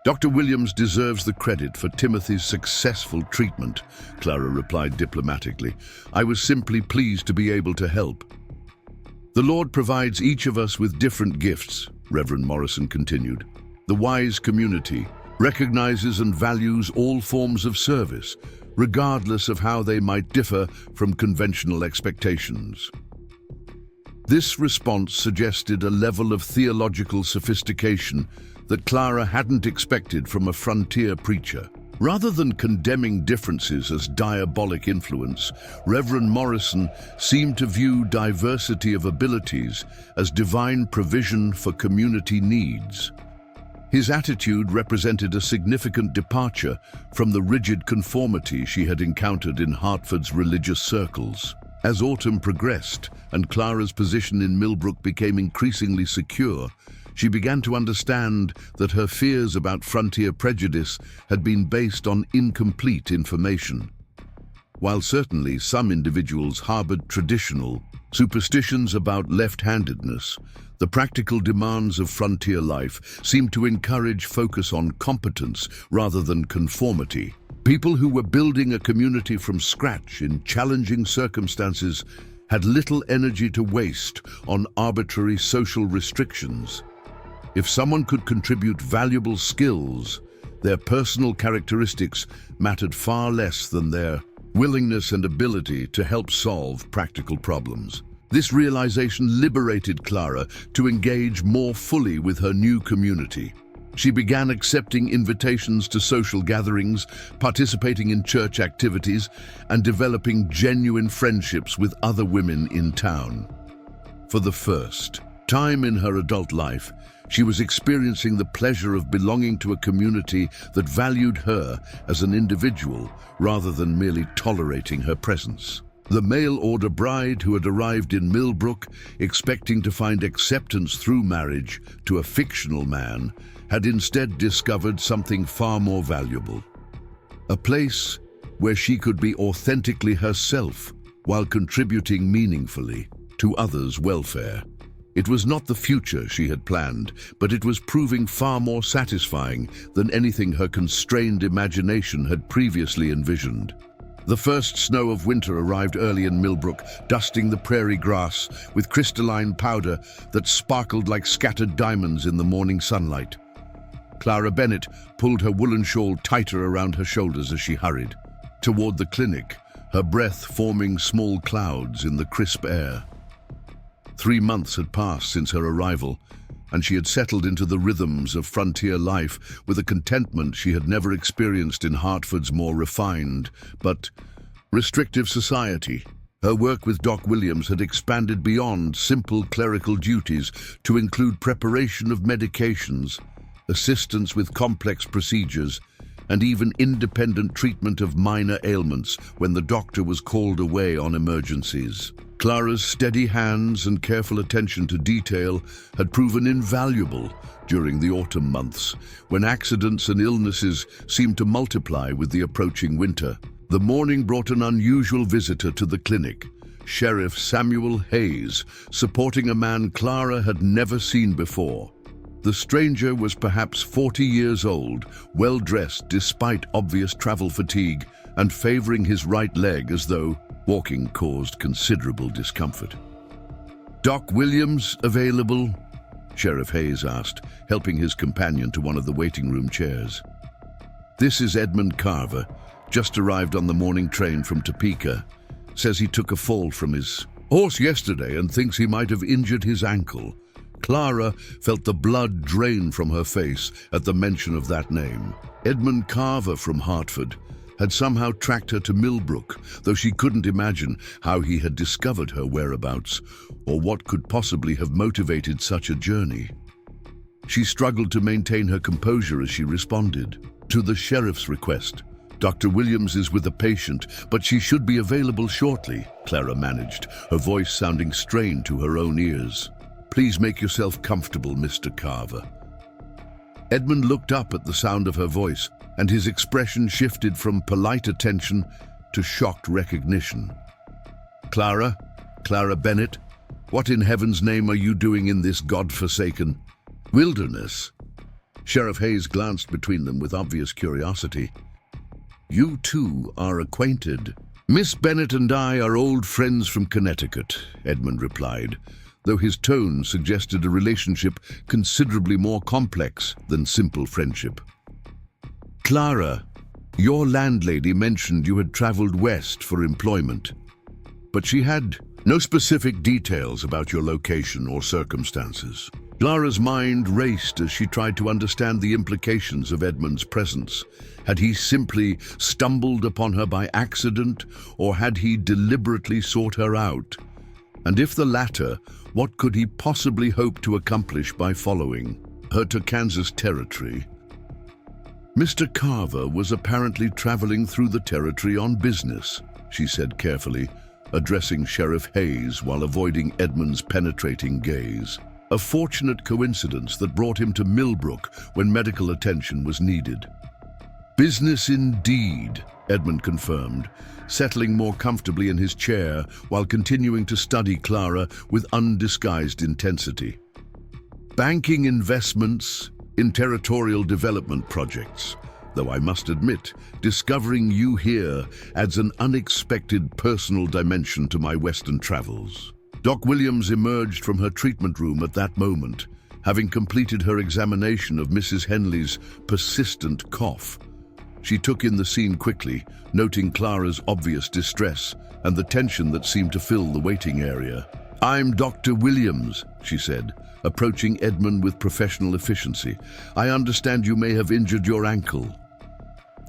"Dr. Williams deserves the credit for Timothy's successful treatment," Clara replied diplomatically. "I was simply pleased to be able to help." "The Lord provides each of us with different gifts," Reverend Morrison continued. "The wise community recognizes and values all forms of service, regardless of how they might differ from conventional expectations." This response suggested a level of theological sophistication that Clara hadn't expected from a frontier preacher. Rather than condemning differences as diabolic influence, Reverend Morrison seemed to view diversity of abilities as divine provision for community needs. His attitude represented a significant departure from the rigid conformity she had encountered in Hartford's religious circles. As autumn progressed and Clara's position in Milbrook became increasingly secure, she began to understand that her fears about frontier prejudice had been based on incomplete information. While certainly some individuals harbored traditional superstitions about left-handedness, the practical demands of frontier life seemed to encourage focus on competence rather than conformity. People who were building a community from scratch in challenging circumstances had little energy to waste on arbitrary social restrictions. If someone could contribute valuable skills, their personal characteristics mattered far less than their willingness and ability to help solve practical problems. This realization liberated Clara to engage more fully with her new community. She began accepting invitations to social gatherings, participating in church activities, and developing genuine friendships with other women in town. For the first time in her adult life, she was experiencing the pleasure of belonging to a community that valued her as an individual rather than merely tolerating her presence. The mail-order bride who had arrived in Milbrook, expecting to find acceptance through marriage to a fictional man, had instead discovered something far more valuable. A place where she could be authentically herself while contributing meaningfully to others' welfare. It was not the future she had planned, but it was proving far more satisfying than anything her constrained imagination had previously envisioned. The first snow of winter arrived early in Milbrook, dusting the prairie grass with crystalline powder that sparkled like scattered diamonds in the morning sunlight. Clara Bennett pulled her woolen shawl tighter around her shoulders as she hurried toward the clinic, her breath forming small clouds in the crisp air. 3 months had passed since her arrival, and she had settled into the rhythms of frontier life with a contentment she had never experienced in Hartford's more refined but restrictive society. Her work with Doc Williams had expanded beyond simple clerical duties to include preparation of medications, assistance with complex procedures, and even independent treatment of minor ailments when the doctor was called away on emergencies. Clara's steady hands and careful attention to detail had proven invaluable during the autumn months, when accidents and illnesses seemed to multiply with the approaching winter. The morning brought an unusual visitor to the clinic, Sheriff Samuel Hayes, supporting a man Clara had never seen before. The stranger was perhaps 40 years old, well-dressed despite obvious travel fatigue, and favoring his right leg as though Walking caused considerable discomfort. "Doc Williams available?" Sheriff Hayes asked, helping his companion to one of the waiting room chairs. "This is Edmund Carver, just arrived on the morning train from Topeka. Says he took a fall from his horse yesterday and thinks he might have injured his ankle." Clara felt the blood drain from her face at the mention of that name. Edmund Carver from Hartford had somehow tracked her to Milbrook, though she couldn't imagine how he had discovered her whereabouts or what could possibly have motivated such a journey. She struggled to maintain her composure as she responded to the sheriff's request. "Dr. Williams is with a patient, but she should be available shortly," Clara managed, her voice sounding strained to her own ears. "Please make yourself comfortable, Mr. Carver." Edmund looked up at the sound of her voice, and his expression shifted from polite attention to shocked recognition. Clara Bennett, what in heaven's name are you doing in this godforsaken wilderness?" Sheriff Hayes glanced between them with obvious curiosity. "You two are acquainted." "Miss Bennett and I are old friends from Connecticut," Edmund replied, though his tone suggested a relationship considerably more complex than simple friendship. "Clara, your landlady mentioned you had traveled west for employment, but she had no specific details about your location or circumstances." Clara's mind raced as she tried to understand the implications of Edmund's presence. Had he simply stumbled upon her by accident, or had he deliberately sought her out? And if the latter, what could he possibly hope to accomplish by following her to Kansas territory? "Mr. Carver was apparently traveling through the territory on business," she said carefully, addressing Sheriff Hayes while avoiding Edmund's penetrating gaze. "A fortunate coincidence that brought him to Milbrook when medical attention was needed." "Business indeed," Edmund confirmed, settling more comfortably in his chair while continuing to study Clara with undisguised intensity. "Banking investments in territorial development projects, though I must admit, discovering you here adds an unexpected personal dimension to my Western travels." Doc Williams emerged from her treatment room at that moment, having completed her examination of Mrs. Henley's persistent cough. She took in the scene quickly, noting Clara's obvious distress and the tension that seemed to fill the waiting area. "I'm Dr. Williams," she said, approaching Edmund with professional efficiency. "I understand you may have injured your ankle."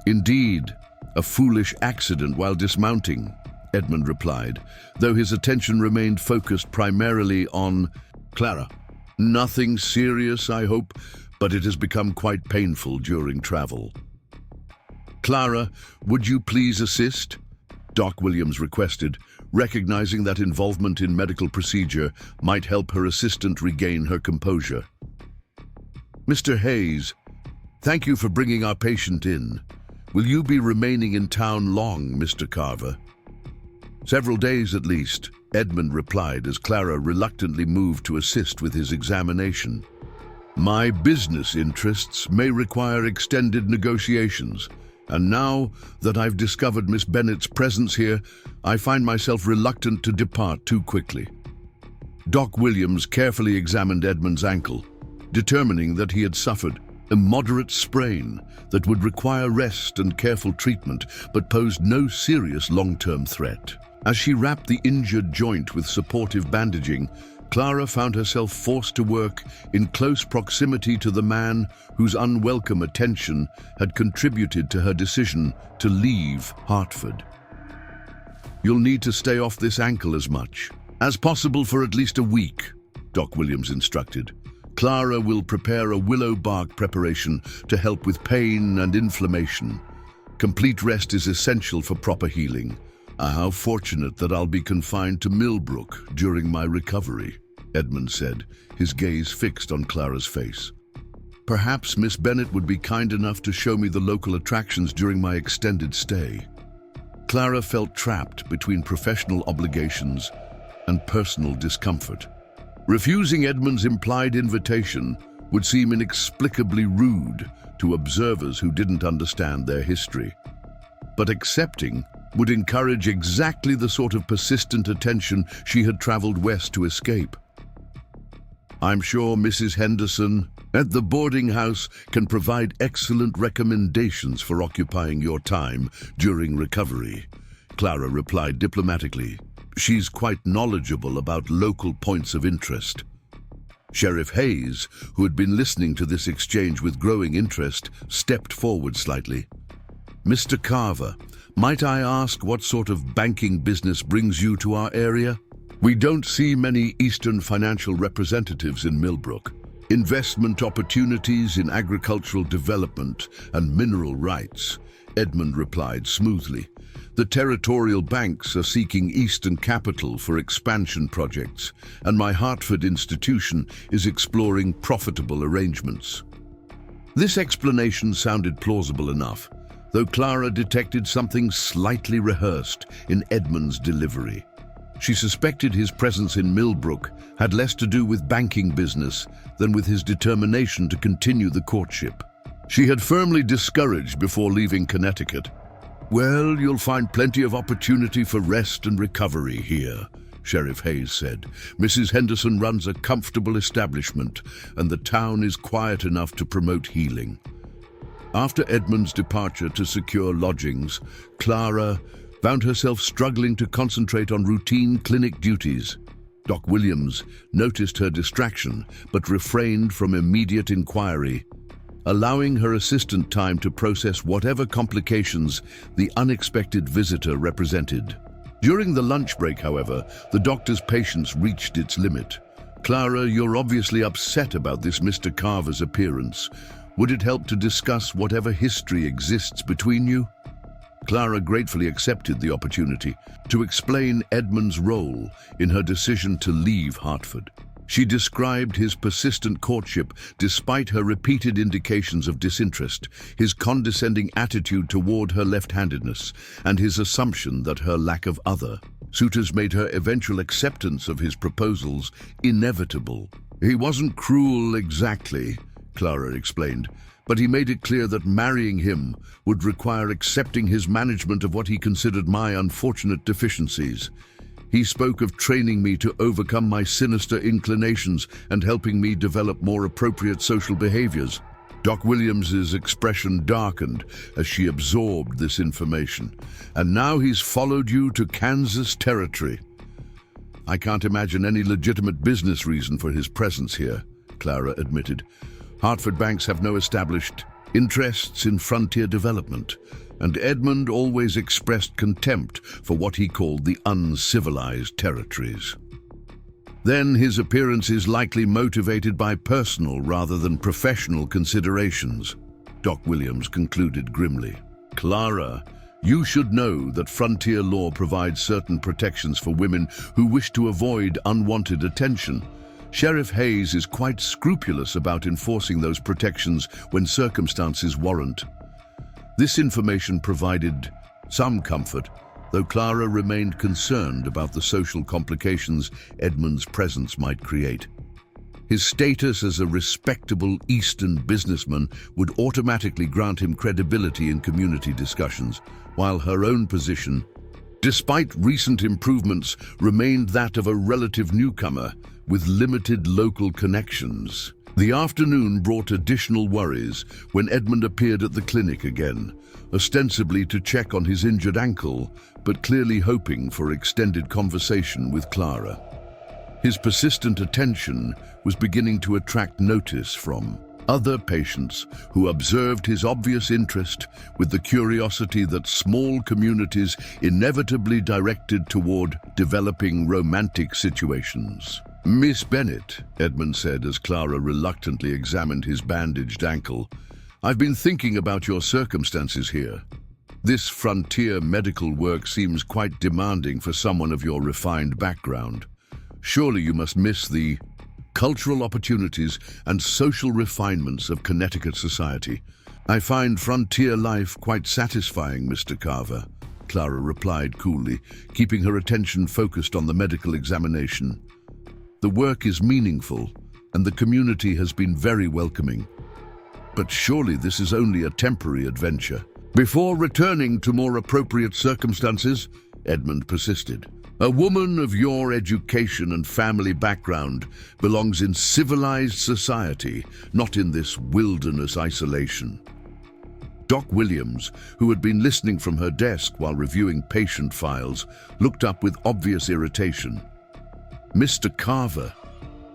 "Indeed, a foolish accident while dismounting," Edmund replied, though his attention remained focused primarily on Clara. "Nothing serious, I hope, but it has become quite painful during travel." "Clara, would you please assist?" Doc Williams requested, recognizing that involvement in medical procedure might help her assistant regain her composure. "Mr. Hayes, thank you for bringing our patient in. Will you be remaining in town long, Mr. Carver?" "Several days at least," Edmund replied as Clara reluctantly moved to assist with his examination. "My business interests may require extended negotiations, and now that I've discovered Miss Bennett's presence here, I find myself reluctant to depart too quickly." Doc Williams carefully examined Edmund's ankle, determining that he had suffered a moderate sprain that would require rest and careful treatment, but posed no serious long-term threat. As she wrapped the injured joint with supportive bandaging, Clara found herself forced to work in close proximity to the man whose unwelcome attention had contributed to her decision to leave Hartford. "You'll need to stay off this ankle as much as possible for at least a week," Doc Williams instructed. "Clara will prepare a willow bark preparation to help with pain and inflammation. Complete rest is essential for proper healing. How fortunate that I'll be confined to Milbrook during my recovery," Edmund said, his gaze fixed on Clara's face. "Perhaps Miss Bennett would be kind enough to show me the local attractions during my extended stay." Clara felt trapped between professional obligations and personal discomfort. Refusing Edmund's implied invitation would seem inexplicably rude to observers who didn't understand their history. But accepting would encourage exactly the sort of persistent attention she had traveled west to escape. I'm sure Mrs. Henderson at the boarding house can provide excellent recommendations for occupying your time during recovery, Clara replied diplomatically. She's quite knowledgeable about local points of interest. Sheriff Hayes, who had been listening to this exchange with growing interest, stepped forward slightly. Mr. Carver, might I ask what sort of banking business brings you to our area? We don't see many Eastern financial representatives in Milbrook. Investment opportunities in agricultural development and mineral rights, Edmund replied smoothly. The territorial banks are seeking Eastern capital for expansion projects, and my Hartford institution is exploring profitable arrangements. This explanation sounded plausible enough, though Clara detected something slightly rehearsed in Edmund's delivery. She suspected his presence in Milbrook had less to do with banking business than with his determination to continue the courtship. She had firmly discouraged before leaving Connecticut. Well, you'll find plenty of opportunity for rest and recovery here, Sheriff Hayes said. Mrs. Henderson runs a comfortable establishment, and the town is quiet enough to promote healing. After Edmund's departure to secure lodgings, Clara found herself struggling to concentrate on routine clinic duties. Doc Williams noticed her distraction, but refrained from immediate inquiry, allowing her assistant time to process whatever complications the unexpected visitor represented. During the lunch break, however, the doctor's patience reached its limit. Clara, you're obviously upset about this Mr. Carver's appearance. Would it help to discuss whatever history exists between you? Clara gratefully accepted the opportunity to explain Edmund's role in her decision to leave Hartford. She described his persistent courtship despite her repeated indications of disinterest, his condescending attitude toward her left-handedness, and his assumption that her lack of other suitors made her eventual acceptance of his proposals inevitable. He wasn't cruel exactly, Clara explained, but he made it clear that marrying him would require accepting his management of what he considered my unfortunate deficiencies. He spoke of training me to overcome my sinister inclinations and helping me develop more appropriate social behaviors. Doc Williams's expression darkened as she absorbed this information. And now he's followed you to Kansas territory. I can't imagine any legitimate business reason for his presence here, Clara admitted. Hartford banks have no established interests in frontier development, and Edmund always expressed contempt for what he called the uncivilized territories. Then his appearance is likely motivated by personal rather than professional considerations, Doc Williams concluded grimly. Clara, you should know that frontier law provides certain protections for women who wish to avoid unwanted attention. Sheriff Hayes is quite scrupulous about enforcing those protections when circumstances warrant. This information provided some comfort, though Clara remained concerned about the social complications Edmund's presence might create. His status as a respectable Eastern businessman would automatically grant him credibility in community discussions, while her own position, despite recent improvements, remained that of a relative newcomer with limited local connections. The afternoon brought additional worries when Edmund appeared at the clinic again, ostensibly to check on his injured ankle, but clearly hoping for extended conversation with Clara. His persistent attention was beginning to attract notice from other patients who observed his obvious interest with the curiosity that small communities inevitably directed toward developing romantic situations. Miss Bennett, Edmund said as Clara reluctantly examined his bandaged ankle, I've been thinking about your circumstances here. This frontier medical work seems quite demanding for someone of your refined background. Surely you must miss the cultural opportunities and social refinements of Connecticut society. I find frontier life quite satisfying, Mr. Carver, Clara replied coolly, keeping her attention focused on the medical examination. The work is meaningful, and the community has been very welcoming. But surely this is only a temporary adventure. Before returning to more appropriate circumstances, Edmund persisted. A woman of your education and family background belongs in civilized society, not in this wilderness isolation. Doc Williams, who had been listening from her desk while reviewing patient files, looked up with obvious irritation. Mr. Carver,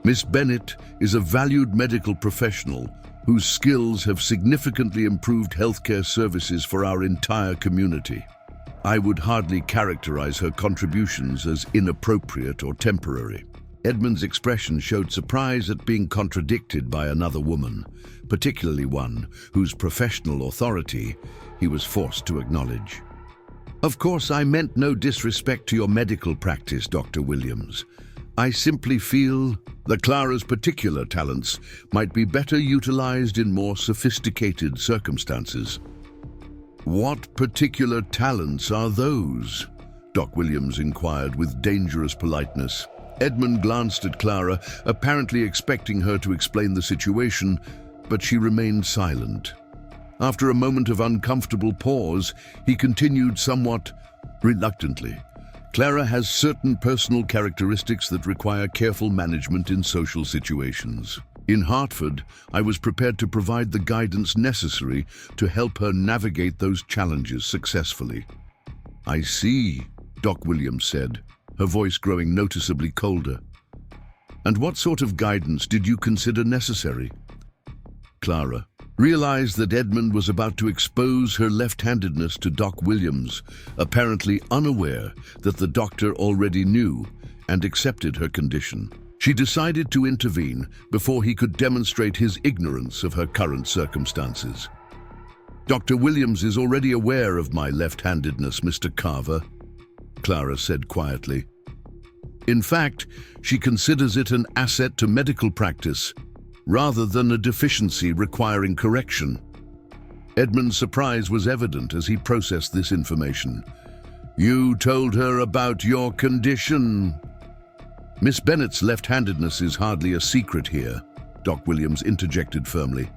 Miss Bennett is a valued medical professional whose skills have significantly improved healthcare services for our entire community. I would hardly characterize her contributions as inappropriate or temporary. Edmund's expression showed surprise at being contradicted by another woman, particularly one whose professional authority he was forced to acknowledge. Of course, I meant no disrespect to your medical practice, Dr. Williams. I simply feel that Clara's particular talents might be better utilized in more sophisticated circumstances. What particular talents are those? Doc Williams inquired with dangerous politeness. Edmund glanced at Clara, apparently expecting her to explain the situation, but she remained silent. After a moment of uncomfortable pause, he continued somewhat reluctantly. Clara has certain personal characteristics that require careful management in social situations. In Hartford, I was prepared to provide the guidance necessary to help her navigate those challenges successfully. I see, Doc Williams said, her voice growing noticeably colder. And what sort of guidance did you consider necessary? Clara realized that Edmund was about to expose her left-handedness to Doc Williams, apparently unaware that the doctor already knew and accepted her condition. She decided to intervene before he could demonstrate his ignorance of her current circumstances. Dr. Williams is already aware of my left-handedness, Mr. Carver, Clara said quietly. In fact, she considers it an asset to medical practice, rather than a deficiency requiring correction. Edmund's surprise was evident as he processed this information. You told her about your condition. Miss Bennett's left-handedness is hardly a secret here, Doc Williams interjected firmly.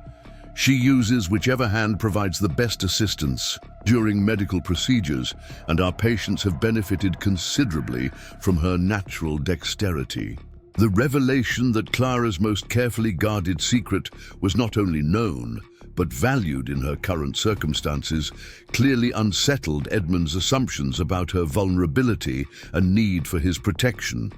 She uses whichever hand provides the best assistance during medical procedures, and our patients have benefited considerably from her natural dexterity. The revelation that Clara's most carefully guarded secret was not only known, but valued in her current circumstances, clearly unsettled Edmund's assumptions about her vulnerability and need for his protection.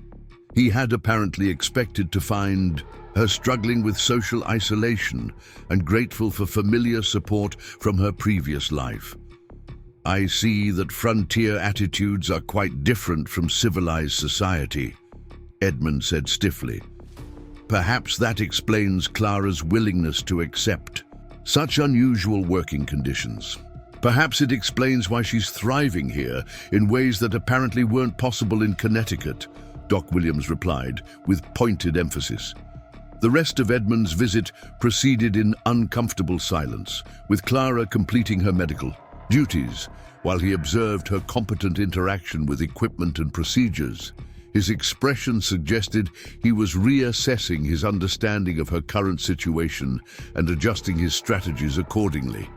He had apparently expected to find her struggling with social isolation and grateful for familiar support from her previous life. I see that frontier attitudes are quite different from civilized society, Edmund said stiffly. Perhaps that explains Clara's willingness to accept such unusual working conditions. Perhaps it explains why she's thriving here in ways that apparently weren't possible in Connecticut, Doc Williams replied with pointed emphasis. The rest of Edmund's visit proceeded in uncomfortable silence, with Clara completing her medical duties while he observed her competent interaction with equipment and procedures. His expression suggested he was reassessing his understanding of her current situation and adjusting his strategies accordingly.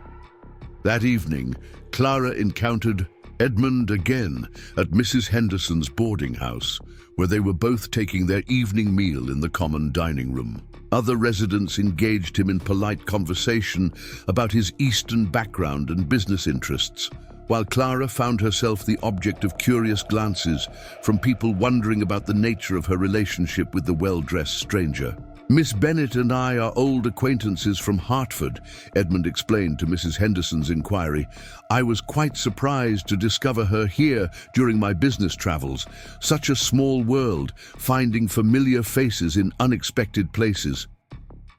That evening, Clara encountered Edmund again at Mrs. Henderson's boarding house, where they were both taking their evening meal in the common dining room. Other residents engaged him in polite conversation about his Eastern background and business interests, while Clara found herself the object of curious glances from people wondering about the nature of her relationship with the well-dressed stranger. Miss Bennett and I are old acquaintances from Hartford, Edmund explained to Mrs. Henderson's inquiry. I was quite surprised to discover her here during my business travels. Such a small world, finding familiar faces in unexpected places.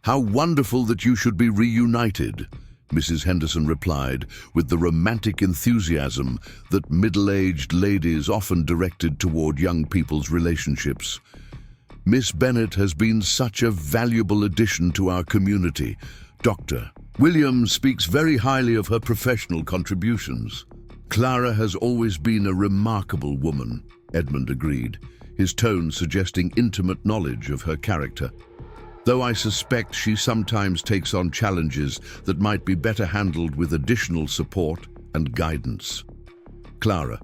How wonderful that you should be reunited, Mrs. Henderson replied with the romantic enthusiasm that middle-aged ladies often directed toward young people's relationships. Miss Bennett has been such a valuable addition to our community. Dr. Williams speaks very highly of her professional contributions. Clara has always been a remarkable woman, Edmund agreed, his tone suggesting intimate knowledge of her character. Though I suspect she sometimes takes on challenges that might be better handled with additional support and guidance. Clara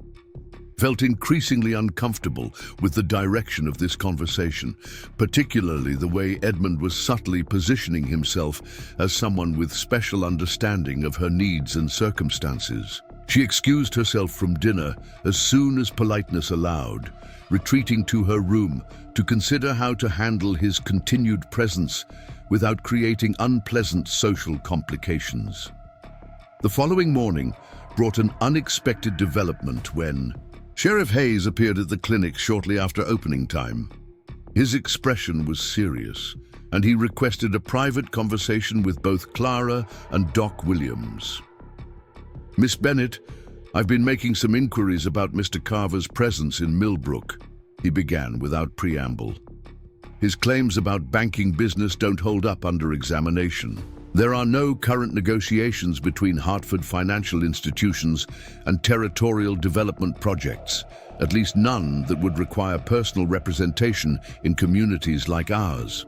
felt increasingly uncomfortable with the direction of this conversation, particularly the way Edmund was subtly positioning himself as someone with special understanding of her needs and circumstances. She excused herself from dinner as soon as politeness allowed, retreating to her room to consider how to handle his continued presence without creating unpleasant social complications. The following morning brought an unexpected development when Sheriff Hayes appeared at the clinic shortly after opening time. His expression was serious, and he requested a private conversation with both Clara and Doc Williams. "Miss Bennett, I've been making some inquiries about Mr. Carver's presence in Milbrook," he began without preamble. "His claims about banking business don't hold up under examination. There are no current negotiations between Hartford financial institutions and territorial development projects, at least none that would require personal representation in communities like ours."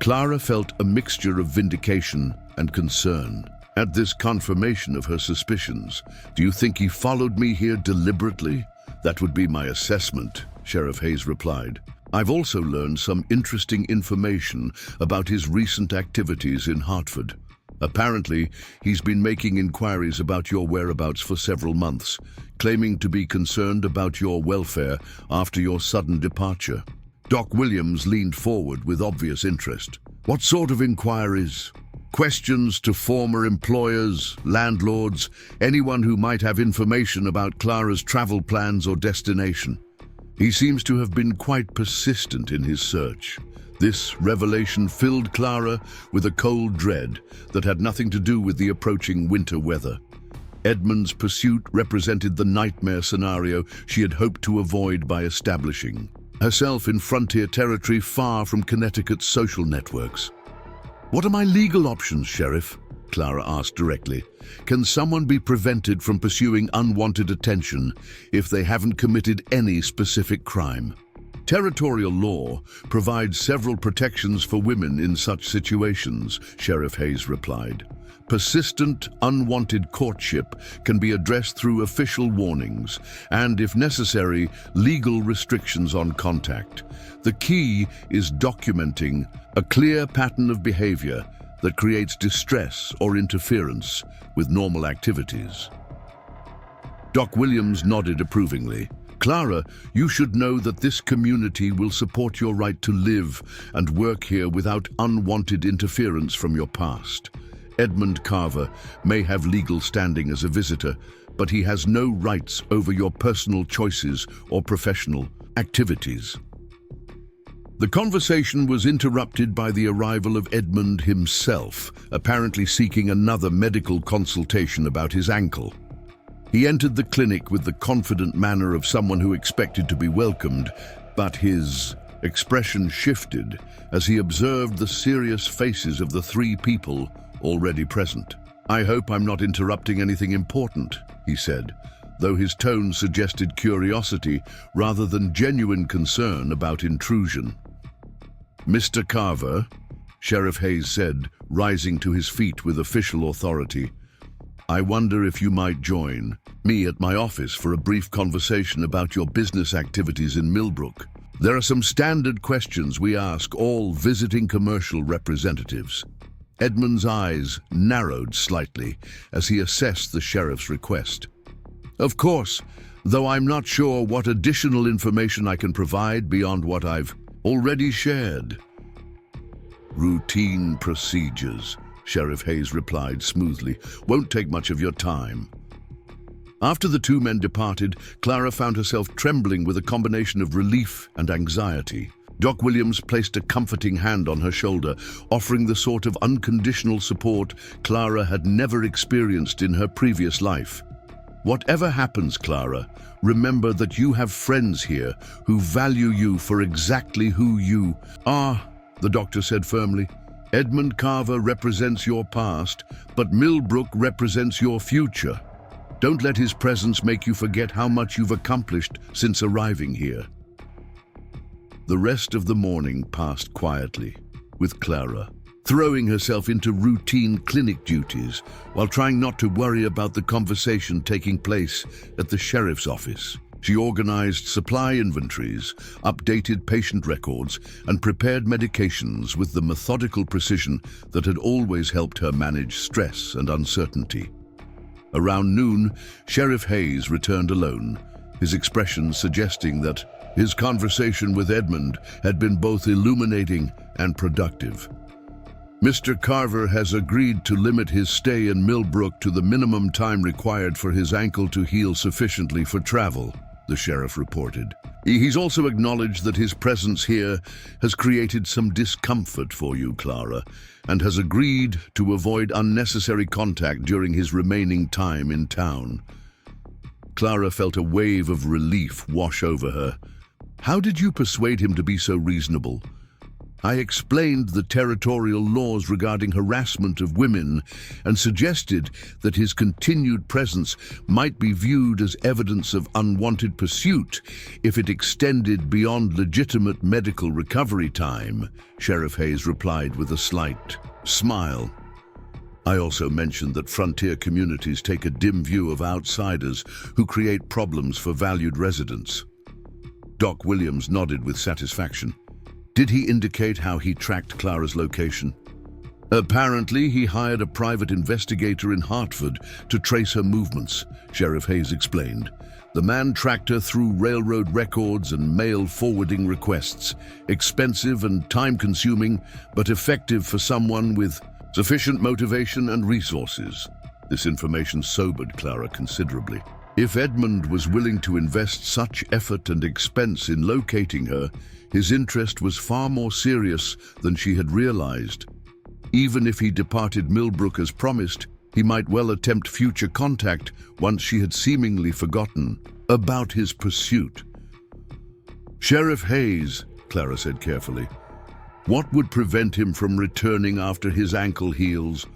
Clara felt a mixture of vindication and concern at this confirmation of her suspicions. "Do you think he followed me here deliberately?" "That would be my assessment," Sheriff Hayes replied. "I've also learned some interesting information about his recent activities in Hartford. Apparently, he's been making inquiries about your whereabouts for several months, claiming to be concerned about your welfare after your sudden departure." Doc Williams leaned forward with obvious interest. "What sort of inquiries?" "Questions to former employers, landlords, anyone who might have information about Clara's travel plans or destination. He seems to have been quite persistent in his search." This revelation filled Clara with a cold dread that had nothing to do with the approaching winter weather. Edmund's pursuit represented the nightmare scenario she had hoped to avoid by establishing herself in frontier territory far from Connecticut's social networks. "What are my legal options, Sheriff?" Clara asked directly. "Can someone be prevented from pursuing unwanted attention if they haven't committed any specific crime?" "Territorial law provides several protections for women in such situations," Sheriff Hayes replied. "Persistent, unwanted courtship can be addressed through official warnings and, if necessary, legal restrictions on contact. The key is documenting a clear pattern of behavior that creates distress or interference with normal activities." Doc Williams nodded approvingly. "Clara, you should know that this community will support your right to live and work here without unwanted interference from your past. Edmund Carver may have legal standing as a visitor, but he has no rights over your personal choices or professional activities." The conversation was interrupted by the arrival of Edmund himself, apparently seeking another medical consultation about his ankle. He entered the clinic with the confident manner of someone who expected to be welcomed, but his expression shifted as he observed the serious faces of the three people already present. "I hope I'm not interrupting anything important," he said, though his tone suggested curiosity rather than genuine concern about intrusion. "Mr. Carver," Sheriff Hayes said, rising to his feet with official authority, "I wonder if you might join me at my office for a brief conversation about your business activities in Milbrook. There are some standard questions we ask all visiting commercial representatives." Edmund's eyes narrowed slightly as he assessed the sheriff's request. "Of course, though I'm not sure what additional information I can provide beyond what I've already shared." "Routine procedures," Sheriff Hayes replied smoothly. "Won't take much of your time." After the two men departed, Clara found herself trembling with a combination of relief and anxiety. Doc Williams placed a comforting hand on her shoulder, offering the sort of unconditional support Clara had never experienced in her previous life. "Whatever happens, Clara, remember that you have friends here who value you for exactly who you are," the doctor said firmly. "Edmund Carver represents your past, but Milbrook represents your future. Don't let his presence make you forget how much you've accomplished since arriving here." The rest of the morning passed quietly, with Clara throwing herself into routine clinic duties while trying not to worry about the conversation taking place at the sheriff's office. She organized supply inventories, updated patient records, and prepared medications with the methodical precision that had always helped her manage stress and uncertainty. Around noon, Sheriff Hayes returned alone, his expression suggesting that his conversation with Edmund had been both illuminating and productive. Mr. Carver has agreed to limit his stay in Milbrook to the minimum time required for his ankle to heal sufficiently for travel, the sheriff reported. He's also acknowledged that his presence here has created some discomfort for you, Clara, and has agreed to avoid unnecessary contact during his remaining time in town. Clara felt a wave of relief wash over her. How did you persuade him to be so reasonable? I explained the territorial laws regarding harassment of women and suggested that his continued presence might be viewed as evidence of unwanted pursuit if it extended beyond legitimate medical recovery time, Sheriff Hayes replied with a slight smile. I also mentioned that frontier communities take a dim view of outsiders who create problems for valued residents. Doc Williams nodded with satisfaction. Did he indicate how he tracked Clara's location? Apparently, he hired a private investigator in Hartford to trace her movements, Sheriff Hayes explained. The man tracked her through railroad records and mail forwarding requests, expensive and time-consuming, but effective for someone with sufficient motivation and resources. This information sobered Clara considerably. If Edmund was willing to invest such effort and expense in locating her, his interest was far more serious than she had realized. Even if he departed Milbrook as promised, he might well attempt future contact once she had seemingly forgotten about his pursuit. Sheriff Hayes, Clara said carefully, what would prevent him from returning after his ankle heals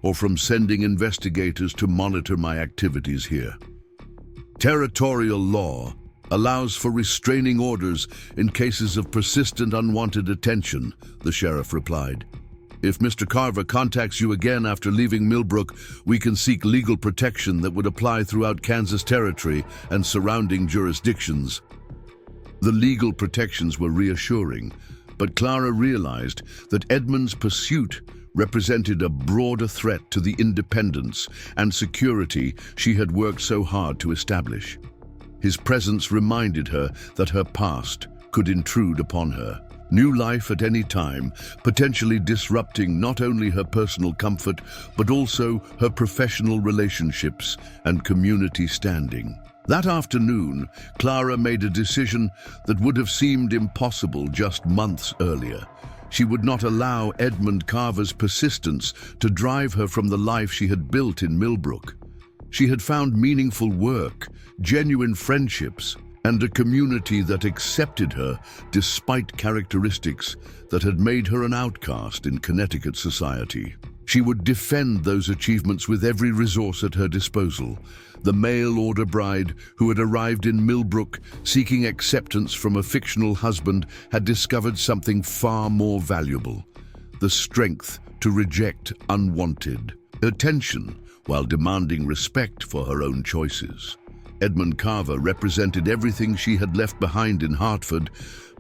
or from sending investigators to monitor my activities here? Territorial law allows for restraining orders in cases of persistent unwanted attention, the sheriff replied. If Mr. Carver contacts you again after leaving Milbrook, we can seek legal protection that would apply throughout Kansas Territory and surrounding jurisdictions. The legal protections were reassuring, but Clara realized that Edmund's pursuit represented a broader threat to the independence and security she had worked so hard to establish. His presence reminded her that her past could intrude upon her. New life at any time, potentially disrupting not only her personal comfort, but also her professional relationships and community standing. That afternoon, Clara made a decision that would have seemed impossible just months earlier. She would not allow Edmund Carver's persistence to drive her from the life she had built in Milbrook. She had found meaningful work, genuine friendships, and a community that accepted her despite characteristics that had made her an outcast in Connecticut society. She would defend those achievements with every resource at her disposal. The mail-order bride who had arrived in Milbrook seeking acceptance from a fictional husband had discovered something far more valuable: the strength to reject unwanted attention while demanding respect for her own choices. Edmund Carver represented everything she had left behind in Hartford,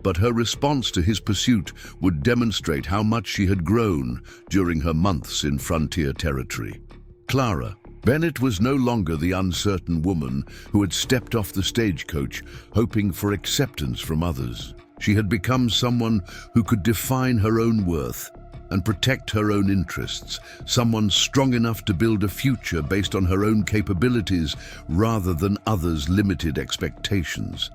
but her response to his pursuit would demonstrate how much she had grown during her months in frontier territory. Clara Bennett was no longer the uncertain woman who had stepped off the stagecoach hoping for acceptance from others. She had become someone who could define her own worth and protect her own interests, someone strong enough to build a future based on her own capabilities rather than others' limited expectations.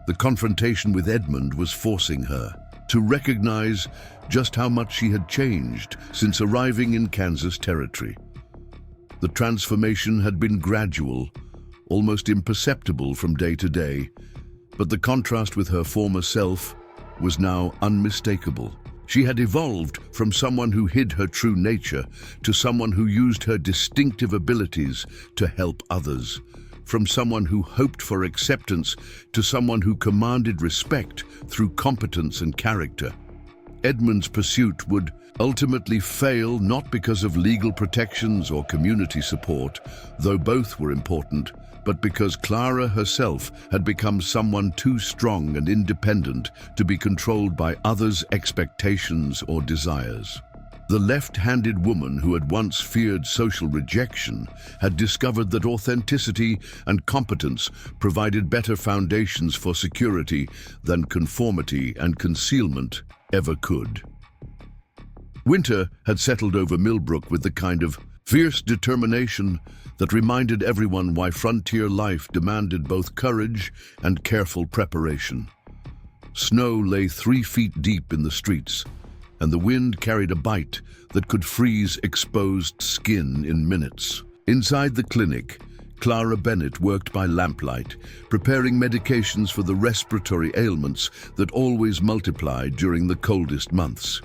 The confrontation with Edmund was forcing her to recognize just how much she had changed since arriving in Kansas Territory. The transformation had been gradual, almost imperceptible from day to day, but the contrast with her former self was now unmistakable. She had evolved from someone who hid her true nature to someone who used her distinctive abilities to help others, from someone who hoped for acceptance to someone who commanded respect through competence and character. Edmund's pursuit would ultimately fail, not because of legal protections or community support, though both were important, but because Clara herself had become someone too strong and independent to be controlled by others' expectations or desires. The left-handed woman who had once feared social rejection had discovered that authenticity and competence provided better foundations for security than conformity and concealment ever could. Winter had settled over Milbrook with the kind of fierce determination that reminded everyone why frontier life demanded both courage and careful preparation. Snow lay 3 feet deep in the streets, and the wind carried a bite that could freeze exposed skin in minutes. Inside the clinic, Clara Bennett worked by lamplight, preparing medications for the respiratory ailments that always multiplied during the coldest months.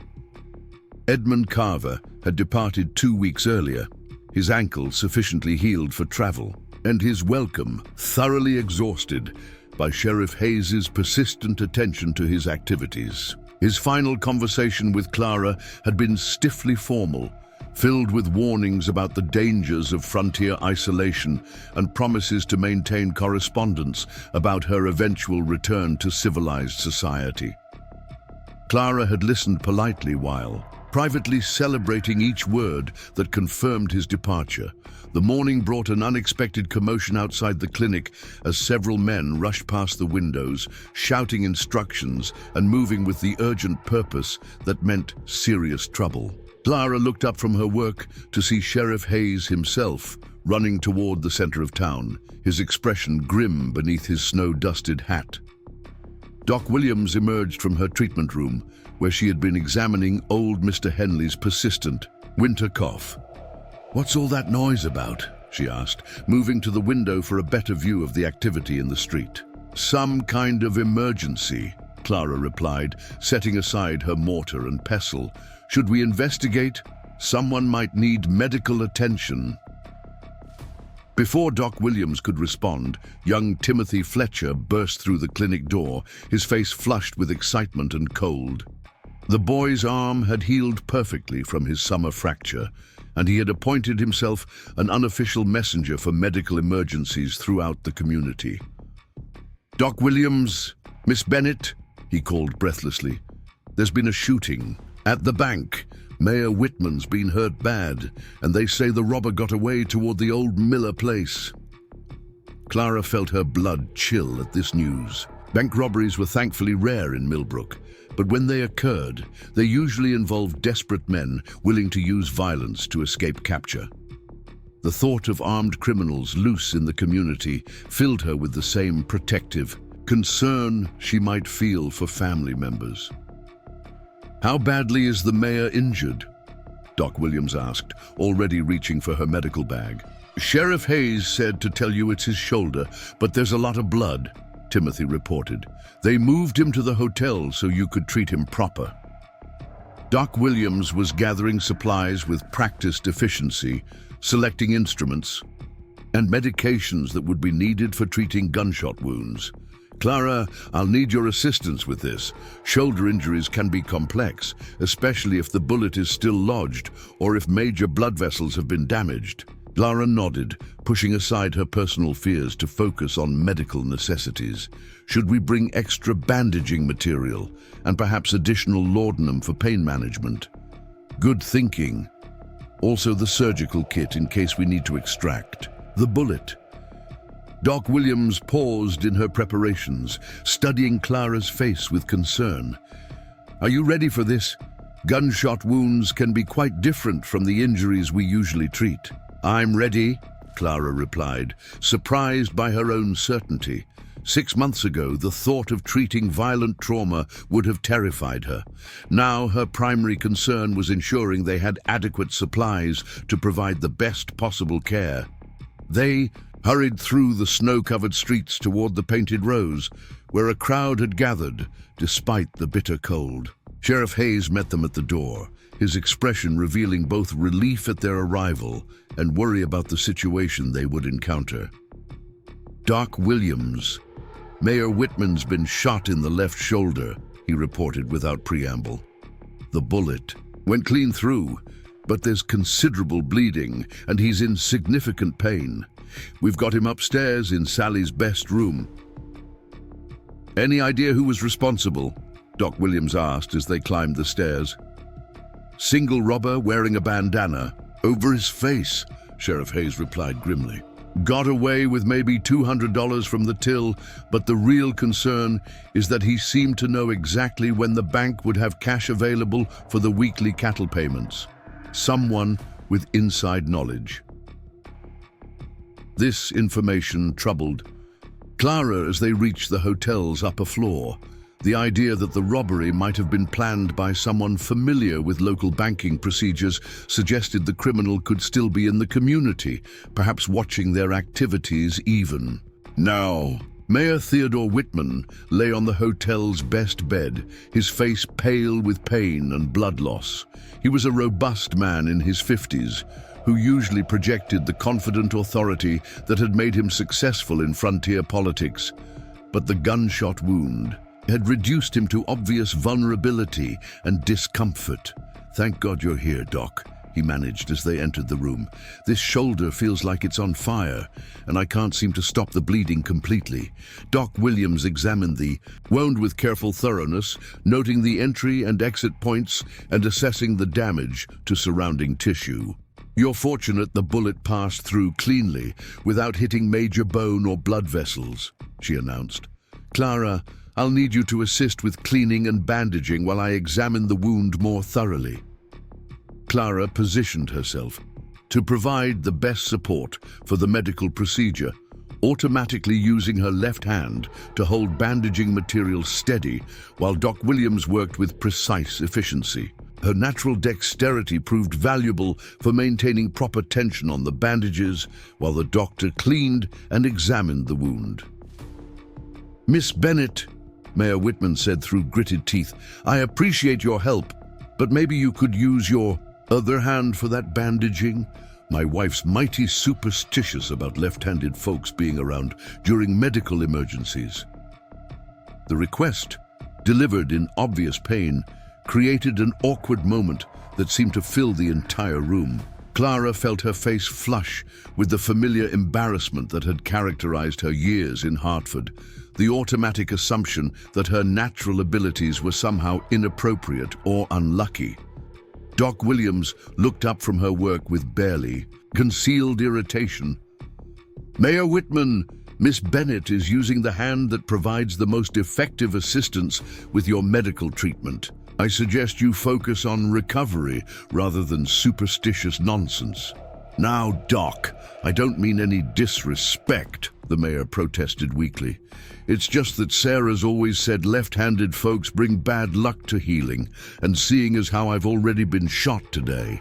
Edmund Carver had departed 2 weeks earlier, his ankle sufficiently healed for travel, and his welcome thoroughly exhausted by Sheriff Hayes's persistent attention to his activities. His final conversation with Clara had been stiffly formal, filled with warnings about the dangers of frontier isolation and promises to maintain correspondence about her eventual return to civilized society. Clara had listened politely while privately celebrating each word that confirmed his departure. The morning brought an unexpected commotion outside the clinic as several men rushed past the windows, shouting instructions and moving with the urgent purpose that meant serious trouble. Clara looked up from her work to see Sheriff Hayes himself running toward the center of town, his expression grim beneath his snow-dusted hat. Doc Williams emerged from her treatment room, where she had been examining old Mr. Henley's persistent winter cough. "What's all that noise about?" she asked, moving to the window for a better view of the activity in the street. "Some kind of emergency," Clara replied, setting aside her mortar and pestle. "Should we investigate? Someone might need medical attention." Before Doc Williams could respond, young Timothy Fletcher burst through the clinic door, his face flushed with excitement and cold. The boy's arm had healed perfectly from his summer fracture, and he had appointed himself an unofficial messenger for medical emergencies throughout the community. "Doc Williams, Miss Bennett," he called breathlessly. "There's been a shooting at the bank. Mayor Whitman's been hurt bad, and they say the robber got away toward the old Miller place." Clara felt her blood chill at this news. Bank robberies were thankfully rare in Milbrook, but when they occurred, they usually involved desperate men willing to use violence to escape capture. The thought of armed criminals loose in the community filled her with the same protective concern she might feel for family members. "How badly is the mayor injured?" Doc Williams asked, already reaching for her medical bag. "Sheriff Hayes said to tell you it's his shoulder, but there's a lot of blood," Timothy reported. "They moved him to the hotel so you could treat him proper." Doc Williams was gathering supplies with practiced efficiency, selecting instruments and medications that would be needed for treating gunshot wounds. "Clara, I'll need your assistance with this. Shoulder injuries can be complex, especially if the bullet is still lodged or if major blood vessels have been damaged." Clara nodded, pushing aside her personal fears to focus on medical necessities. "Should we bring extra bandaging material and perhaps additional laudanum for pain management?" "Good thinking. Also the surgical kit in case we need to extract the bullet." Doc Williams paused in her preparations, studying Clara's face with concern. "Are you ready for this? Gunshot wounds can be quite different from the injuries we usually treat." "I'm ready," Clara replied, surprised by her own certainty. 6 months ago, the thought of treating violent trauma would have terrified her. Now, her primary concern was ensuring they had adequate supplies to provide the best possible care. They hurried through the snow-covered streets toward the Painted Rose, where a crowd had gathered, despite the bitter cold. Sheriff Hayes met them at the door, his expression revealing both relief at their arrival and worry about the situation they would encounter. "Doc Williams, Mayor Whitman's been shot in the left shoulder," he reported without preamble. The bullet went clean through, but there's considerable bleeding and he's in significant pain. We've got him upstairs in Sally's best room. Any idea who was responsible? Doc Williams asked as they climbed the stairs. Single robber wearing a bandana over his face, Sheriff Hayes replied grimly. Got away with maybe $200 from the till, but the real concern is that he seemed to know exactly when the bank would have cash available for the weekly cattle payments. Someone with inside knowledge. This information troubled Clara as they reached the hotel's upper floor. The idea that the robbery might have been planned by someone familiar with local banking procedures suggested the criminal could still be in the community, perhaps watching their activities even. Now, Mayor Theodore Whitman lay on the hotel's best bed, his face pale with pain and blood loss. He was a robust man in his 50s, who usually projected the confident authority that had made him successful in frontier politics. But the gunshot wound had reduced him to obvious vulnerability and discomfort. Thank God you're here, Doc, he managed as they entered the room. This shoulder feels like it's on fire, and I can't seem to stop the bleeding completely. Doc Williams examined the wound with careful thoroughness, noting the entry and exit points and assessing the damage to surrounding tissue. You're fortunate the bullet passed through cleanly, without hitting major bone or blood vessels, she announced. Clara, I'll need you to assist with cleaning and bandaging while I examine the wound more thoroughly. Clara positioned herself to provide the best support for the medical procedure, automatically using her left hand to hold bandaging material steady while Doc Williams worked with precise efficiency. Her natural dexterity proved valuable for maintaining proper tension on the bandages while the doctor cleaned and examined the wound. Miss Bennett, Mayor Whitman said through gritted teeth, I appreciate your help, but maybe you could use your other hand for that bandaging? My wife's mighty superstitious about left-handed folks being around during medical emergencies. The request, delivered in obvious pain, created an awkward moment that seemed to fill the entire room. Clara felt her face flush with the familiar embarrassment that had characterized her years in Hartford, the automatic assumption that her natural abilities were somehow inappropriate or unlucky. Doc Williams looked up from her work with barely concealed irritation. Mayor Whitman, Miss Bennett is using the hand that provides the most effective assistance with your medical treatment. I suggest you focus on recovery rather than superstitious nonsense. Now, Doc, I don't mean any disrespect, the mayor protested weakly. It's just that Sarah's always said left-handed folks bring bad luck to healing, and seeing as how I've already been shot today.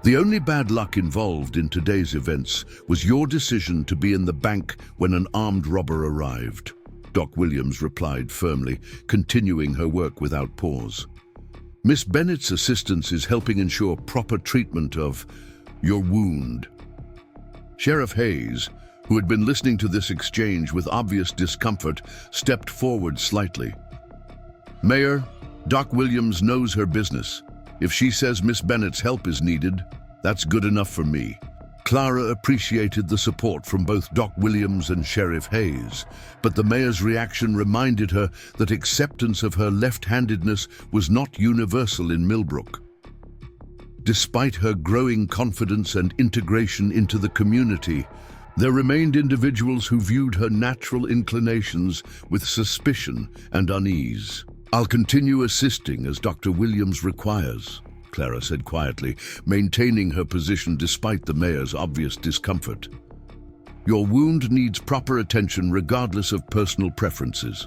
The only bad luck involved in today's events was your decision to be in the bank when an armed robber arrived, Doc Williams replied firmly, continuing her work without pause. Miss Bennett's assistance is helping ensure proper treatment of your wound. Sheriff Hayes, who had been listening to this exchange with obvious discomfort, stepped forward slightly. Mayor, Doc Williams knows her business. If she says Miss Bennett's help is needed, that's good enough for me. Clara appreciated the support from both Doc Williams and Sheriff Hayes, but the mayor's reaction reminded her that acceptance of her left-handedness was not universal in Milbrook. Despite her growing confidence and integration into the community, there remained individuals who viewed her natural inclinations with suspicion and unease. I'll continue assisting as Dr. Williams requires, Clara said quietly, maintaining her position despite the mayor's obvious discomfort. Your wound needs proper attention regardless of personal preferences.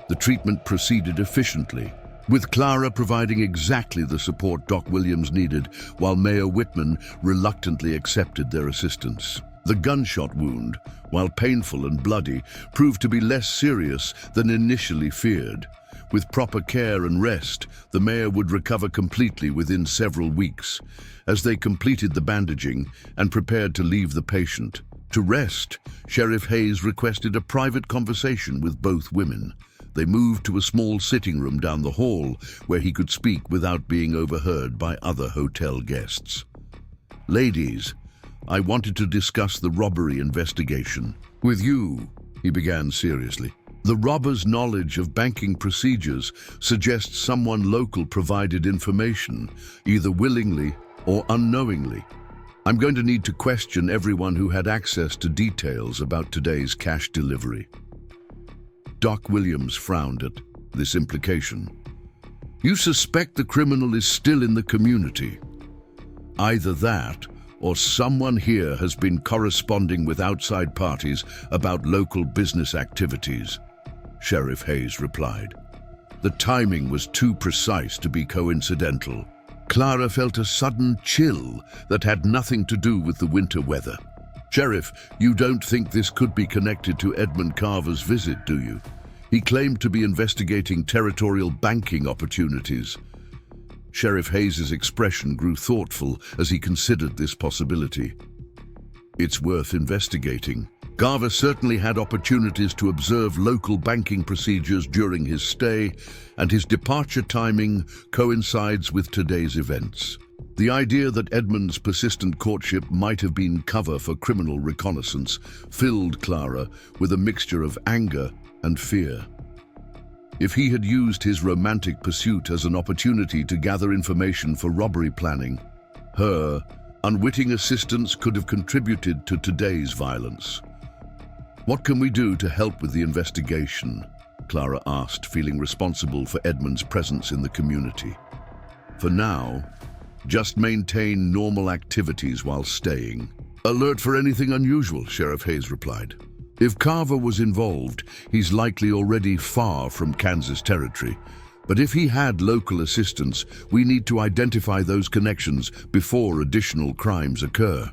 The treatment proceeded efficiently, with Clara providing exactly the support Doc Williams needed, while Mayor Whitman reluctantly accepted their assistance. The gunshot wound, while painful and bloody, proved to be less serious than initially feared. With proper care and rest, the mayor would recover completely within several weeks. As they completed the bandaging and prepared to leave the patient to rest, Sheriff Hayes requested a private conversation with both women. they moved to a small sitting room down the hall where he could speak without being overheard by other hotel guests. "Ladies, I wanted to discuss the robbery investigation with you," he began seriously. "The robber's knowledge of banking procedures suggests someone local provided information, either willingly or unknowingly. I'm going to need to question everyone who had access to details about today's cash delivery." Doc Williams frowned at this implication. "You suspect the criminal is still in the community. Either that, or someone here has been corresponding with outside parties about local business activities," Sheriff Hayes replied. The timing was too precise to be coincidental. Clara felt a sudden chill that had nothing to do with the winter weather. "Sheriff, you don't think this could be connected to Edmund Carver's visit, do you? He claimed to be investigating territorial banking opportunities." Sheriff Hayes's expression grew thoughtful as he considered this possibility. "It's worth investigating. Carver certainly had opportunities to observe local banking procedures during his stay, and his departure timing coincides with today's events. The idea that Edmund's persistent courtship might have been cover for criminal reconnaissance filled Clara with a mixture of anger and fear. If he had used his romantic pursuit as an opportunity to gather information for robbery planning, her unwitting assistance could have contributed to today's violence. "What can we do to help with the investigation?" Clara asked, feeling responsible for Edmund's presence in the community. "For now, just maintain normal activities while staying." "Alert for anything unusual," Sheriff Hayes replied. "If Carver was involved, he's likely already far from Kansas territory. But if he had local assistance, we need to identify those connections before additional crimes occur."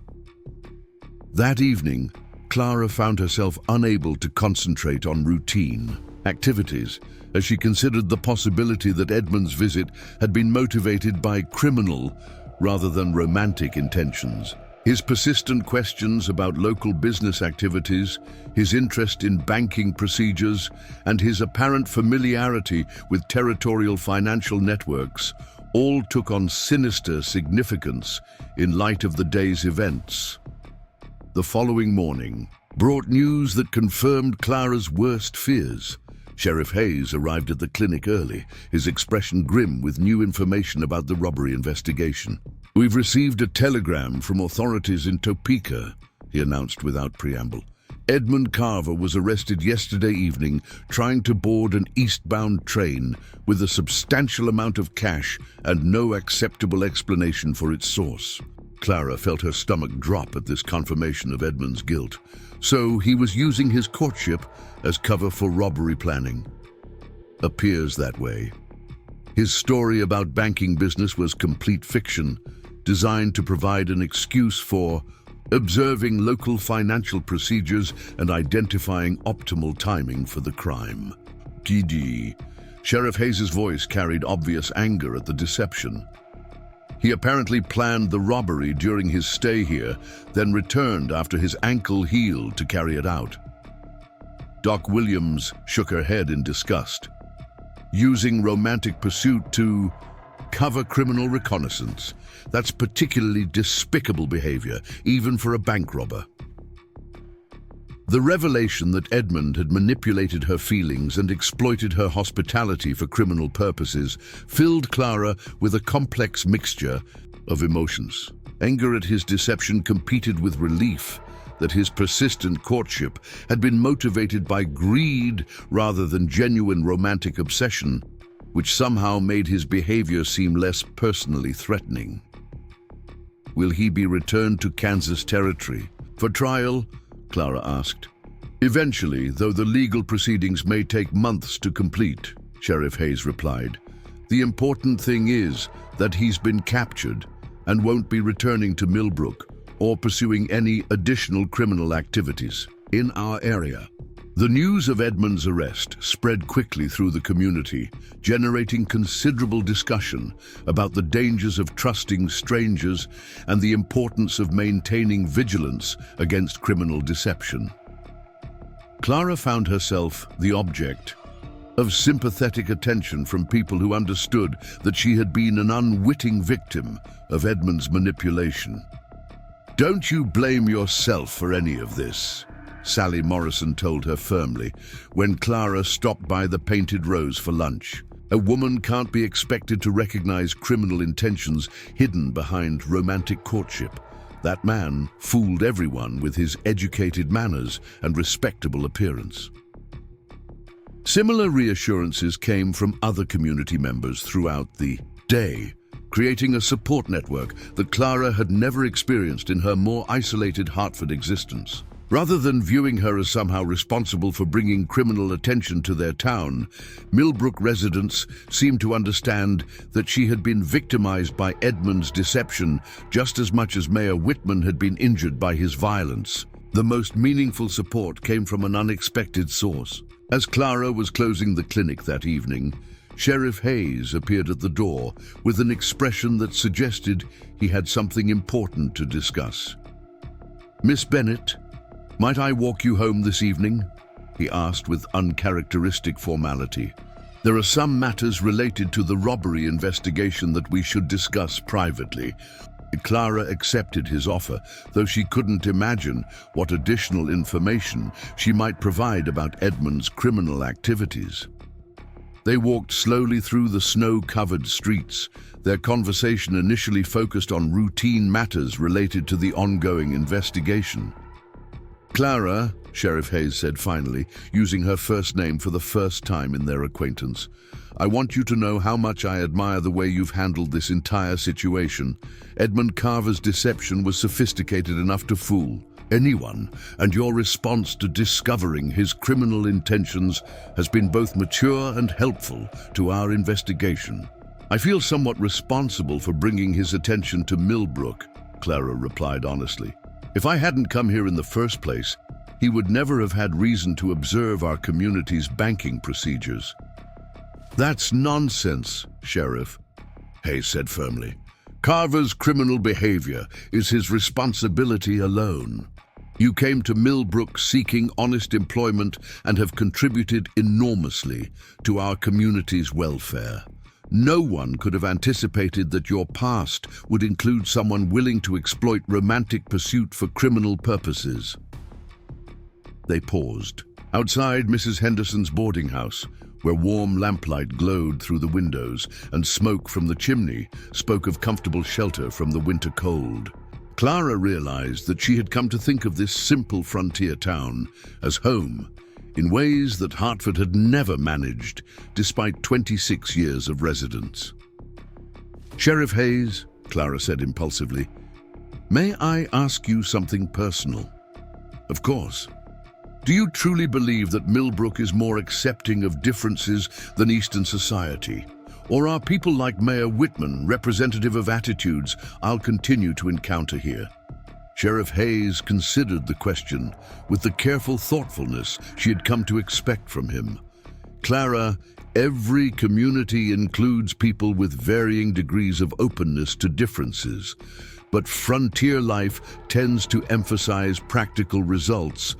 That evening, Clara found herself unable to concentrate on routine activities as she considered the possibility that Edmund's visit had been motivated by criminal rather than romantic intentions. His persistent questions about local business activities, his interest in banking procedures, and his apparent familiarity with territorial financial networks all took on sinister significance in light of the day's events. The following morning brought news that confirmed Clara's worst fears. Sheriff Hayes arrived at the clinic early, his expression grim with new information about the robbery investigation. "We've received a telegram from authorities in Topeka," he announced without preamble. "Edmund Carver was arrested yesterday evening trying to board an eastbound train with a substantial amount of cash and no acceptable explanation for its source." Clara felt her stomach drop at this confirmation of Edmund's guilt. So he was using his courtship as cover for robbery planning. Appears that way. His story about banking business was complete fiction, designed to provide an excuse for observing local financial procedures and identifying optimal timing for the crime. Gidi. Sheriff Hayes's voice carried obvious anger at the deception. He apparently planned the robbery during his stay here, then returned after his ankle healed to carry it out. Doc Williams shook her head in disgust. Using romantic pursuit to cover criminal reconnaissance. That's particularly despicable behavior, even for a bank robber. The revelation that Edmund had manipulated her feelings and exploited her hospitality for criminal purposes filled Clara with a complex mixture of emotions. Anger at his deception competed with relief that his persistent courtship had been motivated by greed rather than genuine romantic obsession, which somehow made his behavior seem less personally threatening. Will he be returned to Kansas territory for trial? Clara asked. Eventually, though the legal proceedings may take months to complete, Sheriff Hayes replied. The important thing is that he's been captured and won't be returning to Milbrook or pursuing any additional criminal activities in our area. The news of Edmund's arrest spread quickly through the community, generating considerable discussion about the dangers of trusting strangers and the importance of maintaining vigilance against criminal deception. Clara found herself the object of sympathetic attention from people who understood that she had been an unwitting victim of Edmund's manipulation. "Don't you blame yourself for any of this," Sally Morrison told her firmly when Clara stopped by the Painted Rose for lunch. "A woman can't be expected to recognize criminal intentions hidden behind romantic courtship. That man fooled everyone with his educated manners and respectable appearance." Similar reassurances came from other community members throughout the day, creating a support network that Clara had never experienced in her more isolated Hartford existence. Rather than viewing her as somehow responsible for bringing criminal attention to their town, Milbrook residents seemed to understand that she had been victimized by Edmund's deception just as much as Mayor Whitman had been injured by his violence. The most meaningful support came from an unexpected source. As Clara was closing the clinic that evening, Sheriff Hayes appeared at the door with an expression that suggested he had something important to discuss. "Miss Bennett, might I walk you home this evening?" he asked with uncharacteristic formality. "There are some matters related to the robbery investigation that we should discuss privately." Clara accepted his offer, though she couldn't imagine what additional information she might provide about Edmund's criminal activities. They walked slowly through the snow-covered streets, their conversation initially focused on routine matters related to the ongoing investigation. "Clara," Sheriff Hayes said finally, using her first name for the first time in their acquaintance, "I want you to know how much I admire the way you've handled this entire situation. Edmund Carver's deception was sophisticated enough to fool anyone, and your response to discovering his criminal intentions has been both mature and helpful to our investigation. I feel somewhat responsible for bringing his attention to Milbrook," Clara replied honestly. "If I hadn't come here in the first place, he would never have had reason to observe our community's banking procedures." "That's nonsense, Sheriff," Hayes said firmly. "Carver's criminal behavior is his responsibility alone. You came to Milbrook seeking honest employment and have contributed enormously to our community's welfare. No one could have anticipated that your past would include someone willing to exploit romantic pursuit for criminal purposes." They paused. Outside Mrs. Henderson's boarding house, where warm lamplight glowed through the windows and smoke from the chimney spoke of comfortable shelter from the winter cold, Clara realized that she had come to think of this simple frontier town as home in ways that Hartford had never managed, despite 26 years of residence. "Sheriff Hayes," Clara said impulsively, "may I ask you something personal?" "Of course." "Do you truly believe that Milbrook is more accepting of differences than Eastern society? Or are people like Mayor Whitman representative of attitudes I'll continue to encounter here?" Sheriff Hayes considered the question with the careful thoughtfulness she had come to expect from him. "Clara, every community includes people with varying degrees of openness to differences, but frontier life tends to emphasize practical results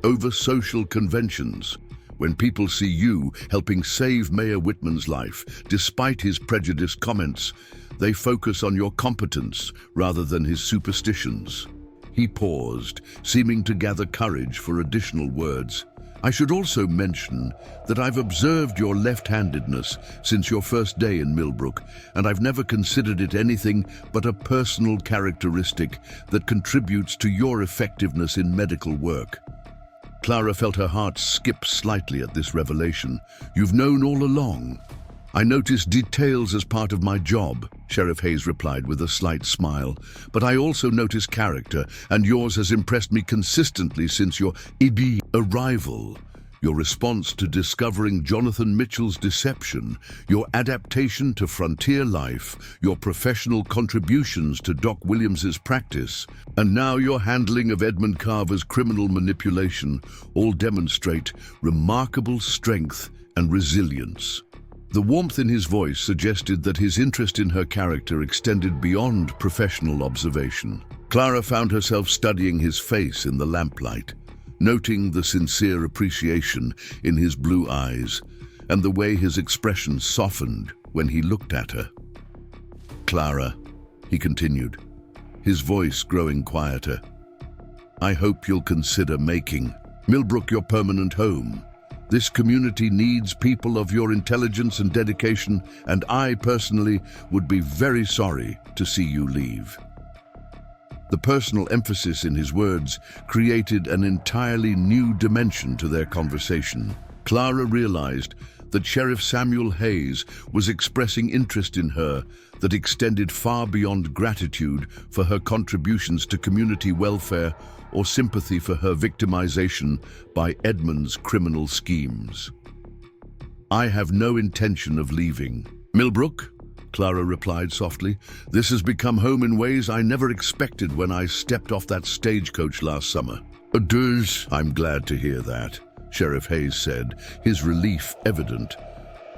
over social conventions. When people see you helping save Mayor Whitman's life, despite his prejudiced comments, they focus on your competence rather than his superstitions." He paused, seeming to gather courage for additional words. "I should also mention that I've observed your left-handedness since your first day in Milbrook, and I've never considered it anything but a personal characteristic that contributes to your effectiveness in medical work." Clara felt her heart skip slightly at this revelation. "You've known all along." "I notice details as part of my job," Sheriff Hayes replied with a slight smile. "But I also notice character, and yours has impressed me consistently since your arrival. Your response to discovering Jonathan Mitchell's deception, your adaptation to frontier life, your professional contributions to Doc Williams's practice, and now your handling of Edmund Carver's criminal manipulation all demonstrate remarkable strength and resilience." The warmth in his voice suggested that his interest in her character extended beyond professional observation. Clara found herself studying his face in the lamplight, noting the sincere appreciation in his blue eyes. and the way his expression softened when he looked at her. "Clara," he continued, his voice growing quieter, "I hope you'll consider making Milbrook your permanent home. This community needs people of your intelligence and dedication, and I personally would be very sorry to see you leave." The personal emphasis in his words created an entirely new dimension to their conversation. Clara realized that Sheriff Samuel Hayes was expressing interest in her that extended far beyond gratitude for her contributions to community welfare or sympathy for her victimization by Edmund's criminal schemes. "I have no intention of leaving Milbrook," Clara replied softly. "This has become home in ways I never expected when I stepped off that stagecoach last summer." "I'm glad to hear that," Sheriff Hayes said, his relief evident.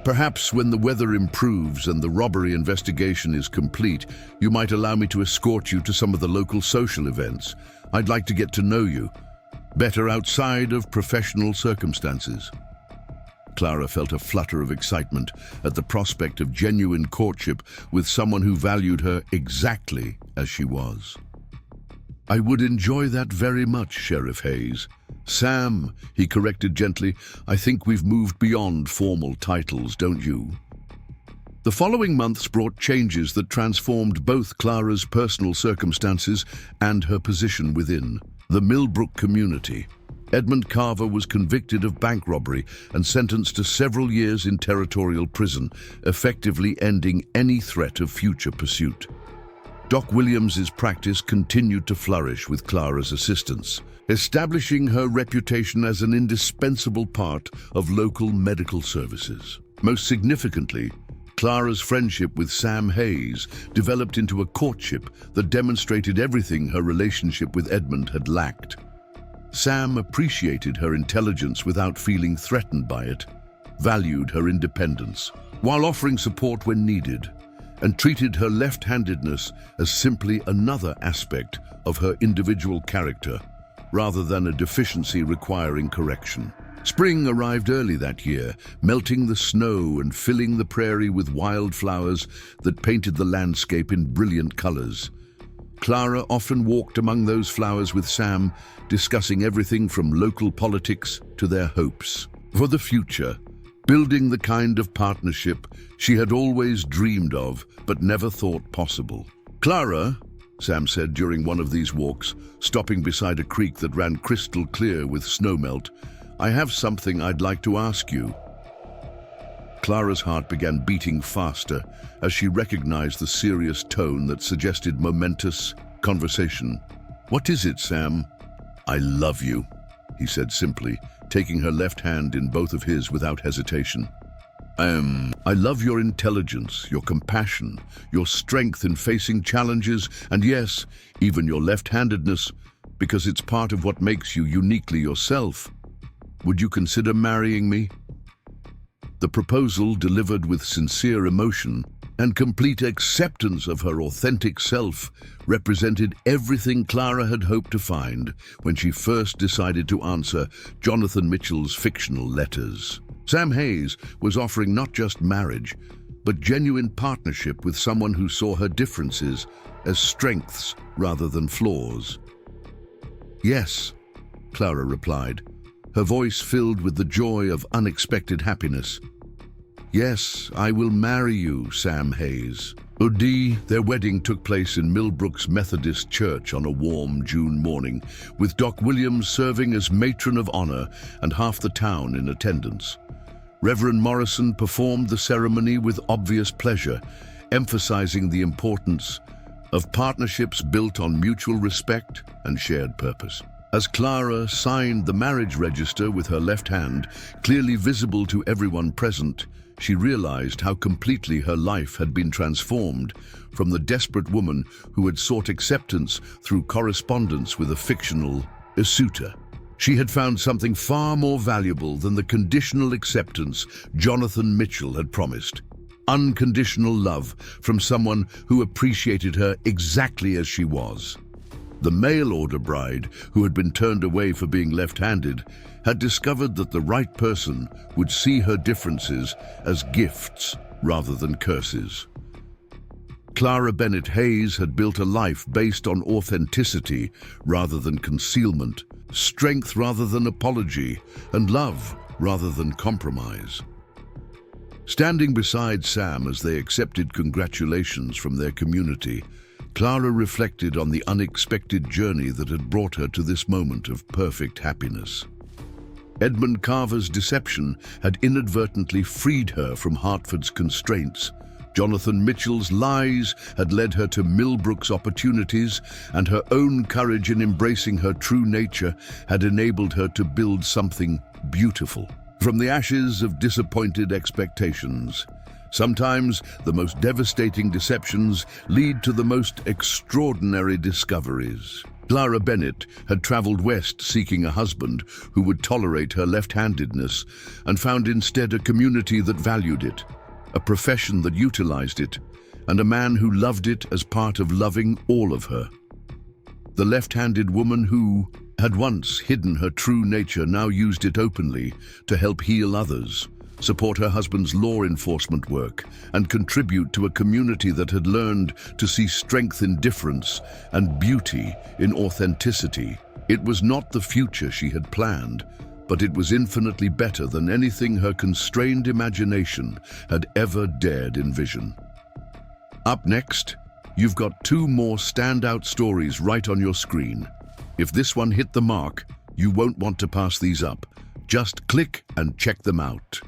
"Perhaps when the weather improves and the robbery investigation is complete, you might allow me to escort you to some of the local social events. I'd like to get to know you better outside of professional circumstances." Clara felt a flutter of excitement at the prospect of genuine courtship with someone who valued her exactly as she was. "I would enjoy that very much, Sheriff Hayes." "Sam," he corrected gently, "I think we've moved beyond formal titles, don't you?" The following months brought changes that transformed both Clara's personal circumstances and her position within the Milbrook community. Edmund Carver was convicted of bank robbery and sentenced to several years in territorial prison, effectively ending any threat of future pursuit. Doc Williams's practice continued to flourish with Clara's assistance, establishing her reputation as an indispensable part of local medical services. Most significantly, Clara's friendship with Sam Hayes developed into a courtship that demonstrated everything her relationship with Edmund had lacked. Sam appreciated her intelligence without feeling threatened by it, valued her independence, while offering support when needed, and treated her left-handedness as simply another aspect of her individual character, rather than a deficiency requiring correction. Spring arrived early that year, melting the snow and filling the prairie with wildflowers that painted the landscape in brilliant colors. Clara often walked among those flowers with Sam, discussing everything from local politics to their hopes for the future, building the kind of partnership she had always dreamed of but never thought possible. "Clara," Sam said during one of these walks, stopping beside a creek that ran crystal clear with snowmelt, "I have something I'd like to ask you." Clara's heart began beating faster as she recognized the serious tone that suggested momentous conversation. "What is it, Sam?" "I love you," he said simply, taking her left hand in both of his without hesitation. I love your intelligence, your compassion, your strength in facing challenges, and yes, even your left-handedness, because it's part of what makes you uniquely yourself. Would you consider marrying me?" The proposal, delivered with sincere emotion and complete acceptance of her authentic self, represented everything Clara had hoped to find when she first decided to answer Jonathan Mitchell's fictional letters. Sam Hayes was offering not just marriage, but genuine partnership with someone who saw her differences as strengths rather than flaws. "Yes," Clara replied, her voice filled with the joy of unexpected happiness. "Yes, I will marry you, Sam Hayes." Their wedding took place in Millbrook's Methodist Church on a warm June morning, with Doc Williams serving as matron of honor and half the town in attendance. Reverend Morrison performed the ceremony with obvious pleasure, emphasizing the importance of partnerships built on mutual respect and shared purpose. As Clara signed the marriage register with her left hand, clearly visible to everyone present, she realized how completely her life had been transformed from the desperate woman who had sought acceptance through correspondence with a fictional suitor. She had found something far more valuable than the conditional acceptance Jonathan Mitchell had promised. Unconditional love from someone who appreciated her exactly as she was. The mail-order bride, who had been turned away for being left-handed, had discovered that the right person would see her differences as gifts rather than curses. Clara Bennett Hayes had built a life based on authenticity rather than concealment, strength rather than apology, and love rather than compromise. Standing beside Sam as they accepted congratulations from their community, Clara reflected on the unexpected journey that had brought her to this moment of perfect happiness. Edmund Carver's deception had inadvertently freed her from Hartford's constraints. Jonathan Mitchell's lies had led her to Milbrook's opportunities, and her own courage in embracing her true nature had enabled her to build something beautiful. From the ashes of disappointed expectations, sometimes the most devastating deceptions lead to the most extraordinary discoveries. Clara Bennett had traveled west seeking a husband who would tolerate her left-handedness and found instead a community that valued it, a profession that utilized it, and a man who loved it as part of loving all of her. The left-handed woman who had once hidden her true nature now used it openly to help heal others, support her husband's law enforcement work, and contribute to a community that had learned to see strength in difference and beauty in authenticity. It was not the future she had planned, but it was infinitely better than anything her constrained imagination had ever dared envision. Up next, you've got two more standout stories right on your screen. If this one hit the mark, you won't want to pass these up. Just click and check them out.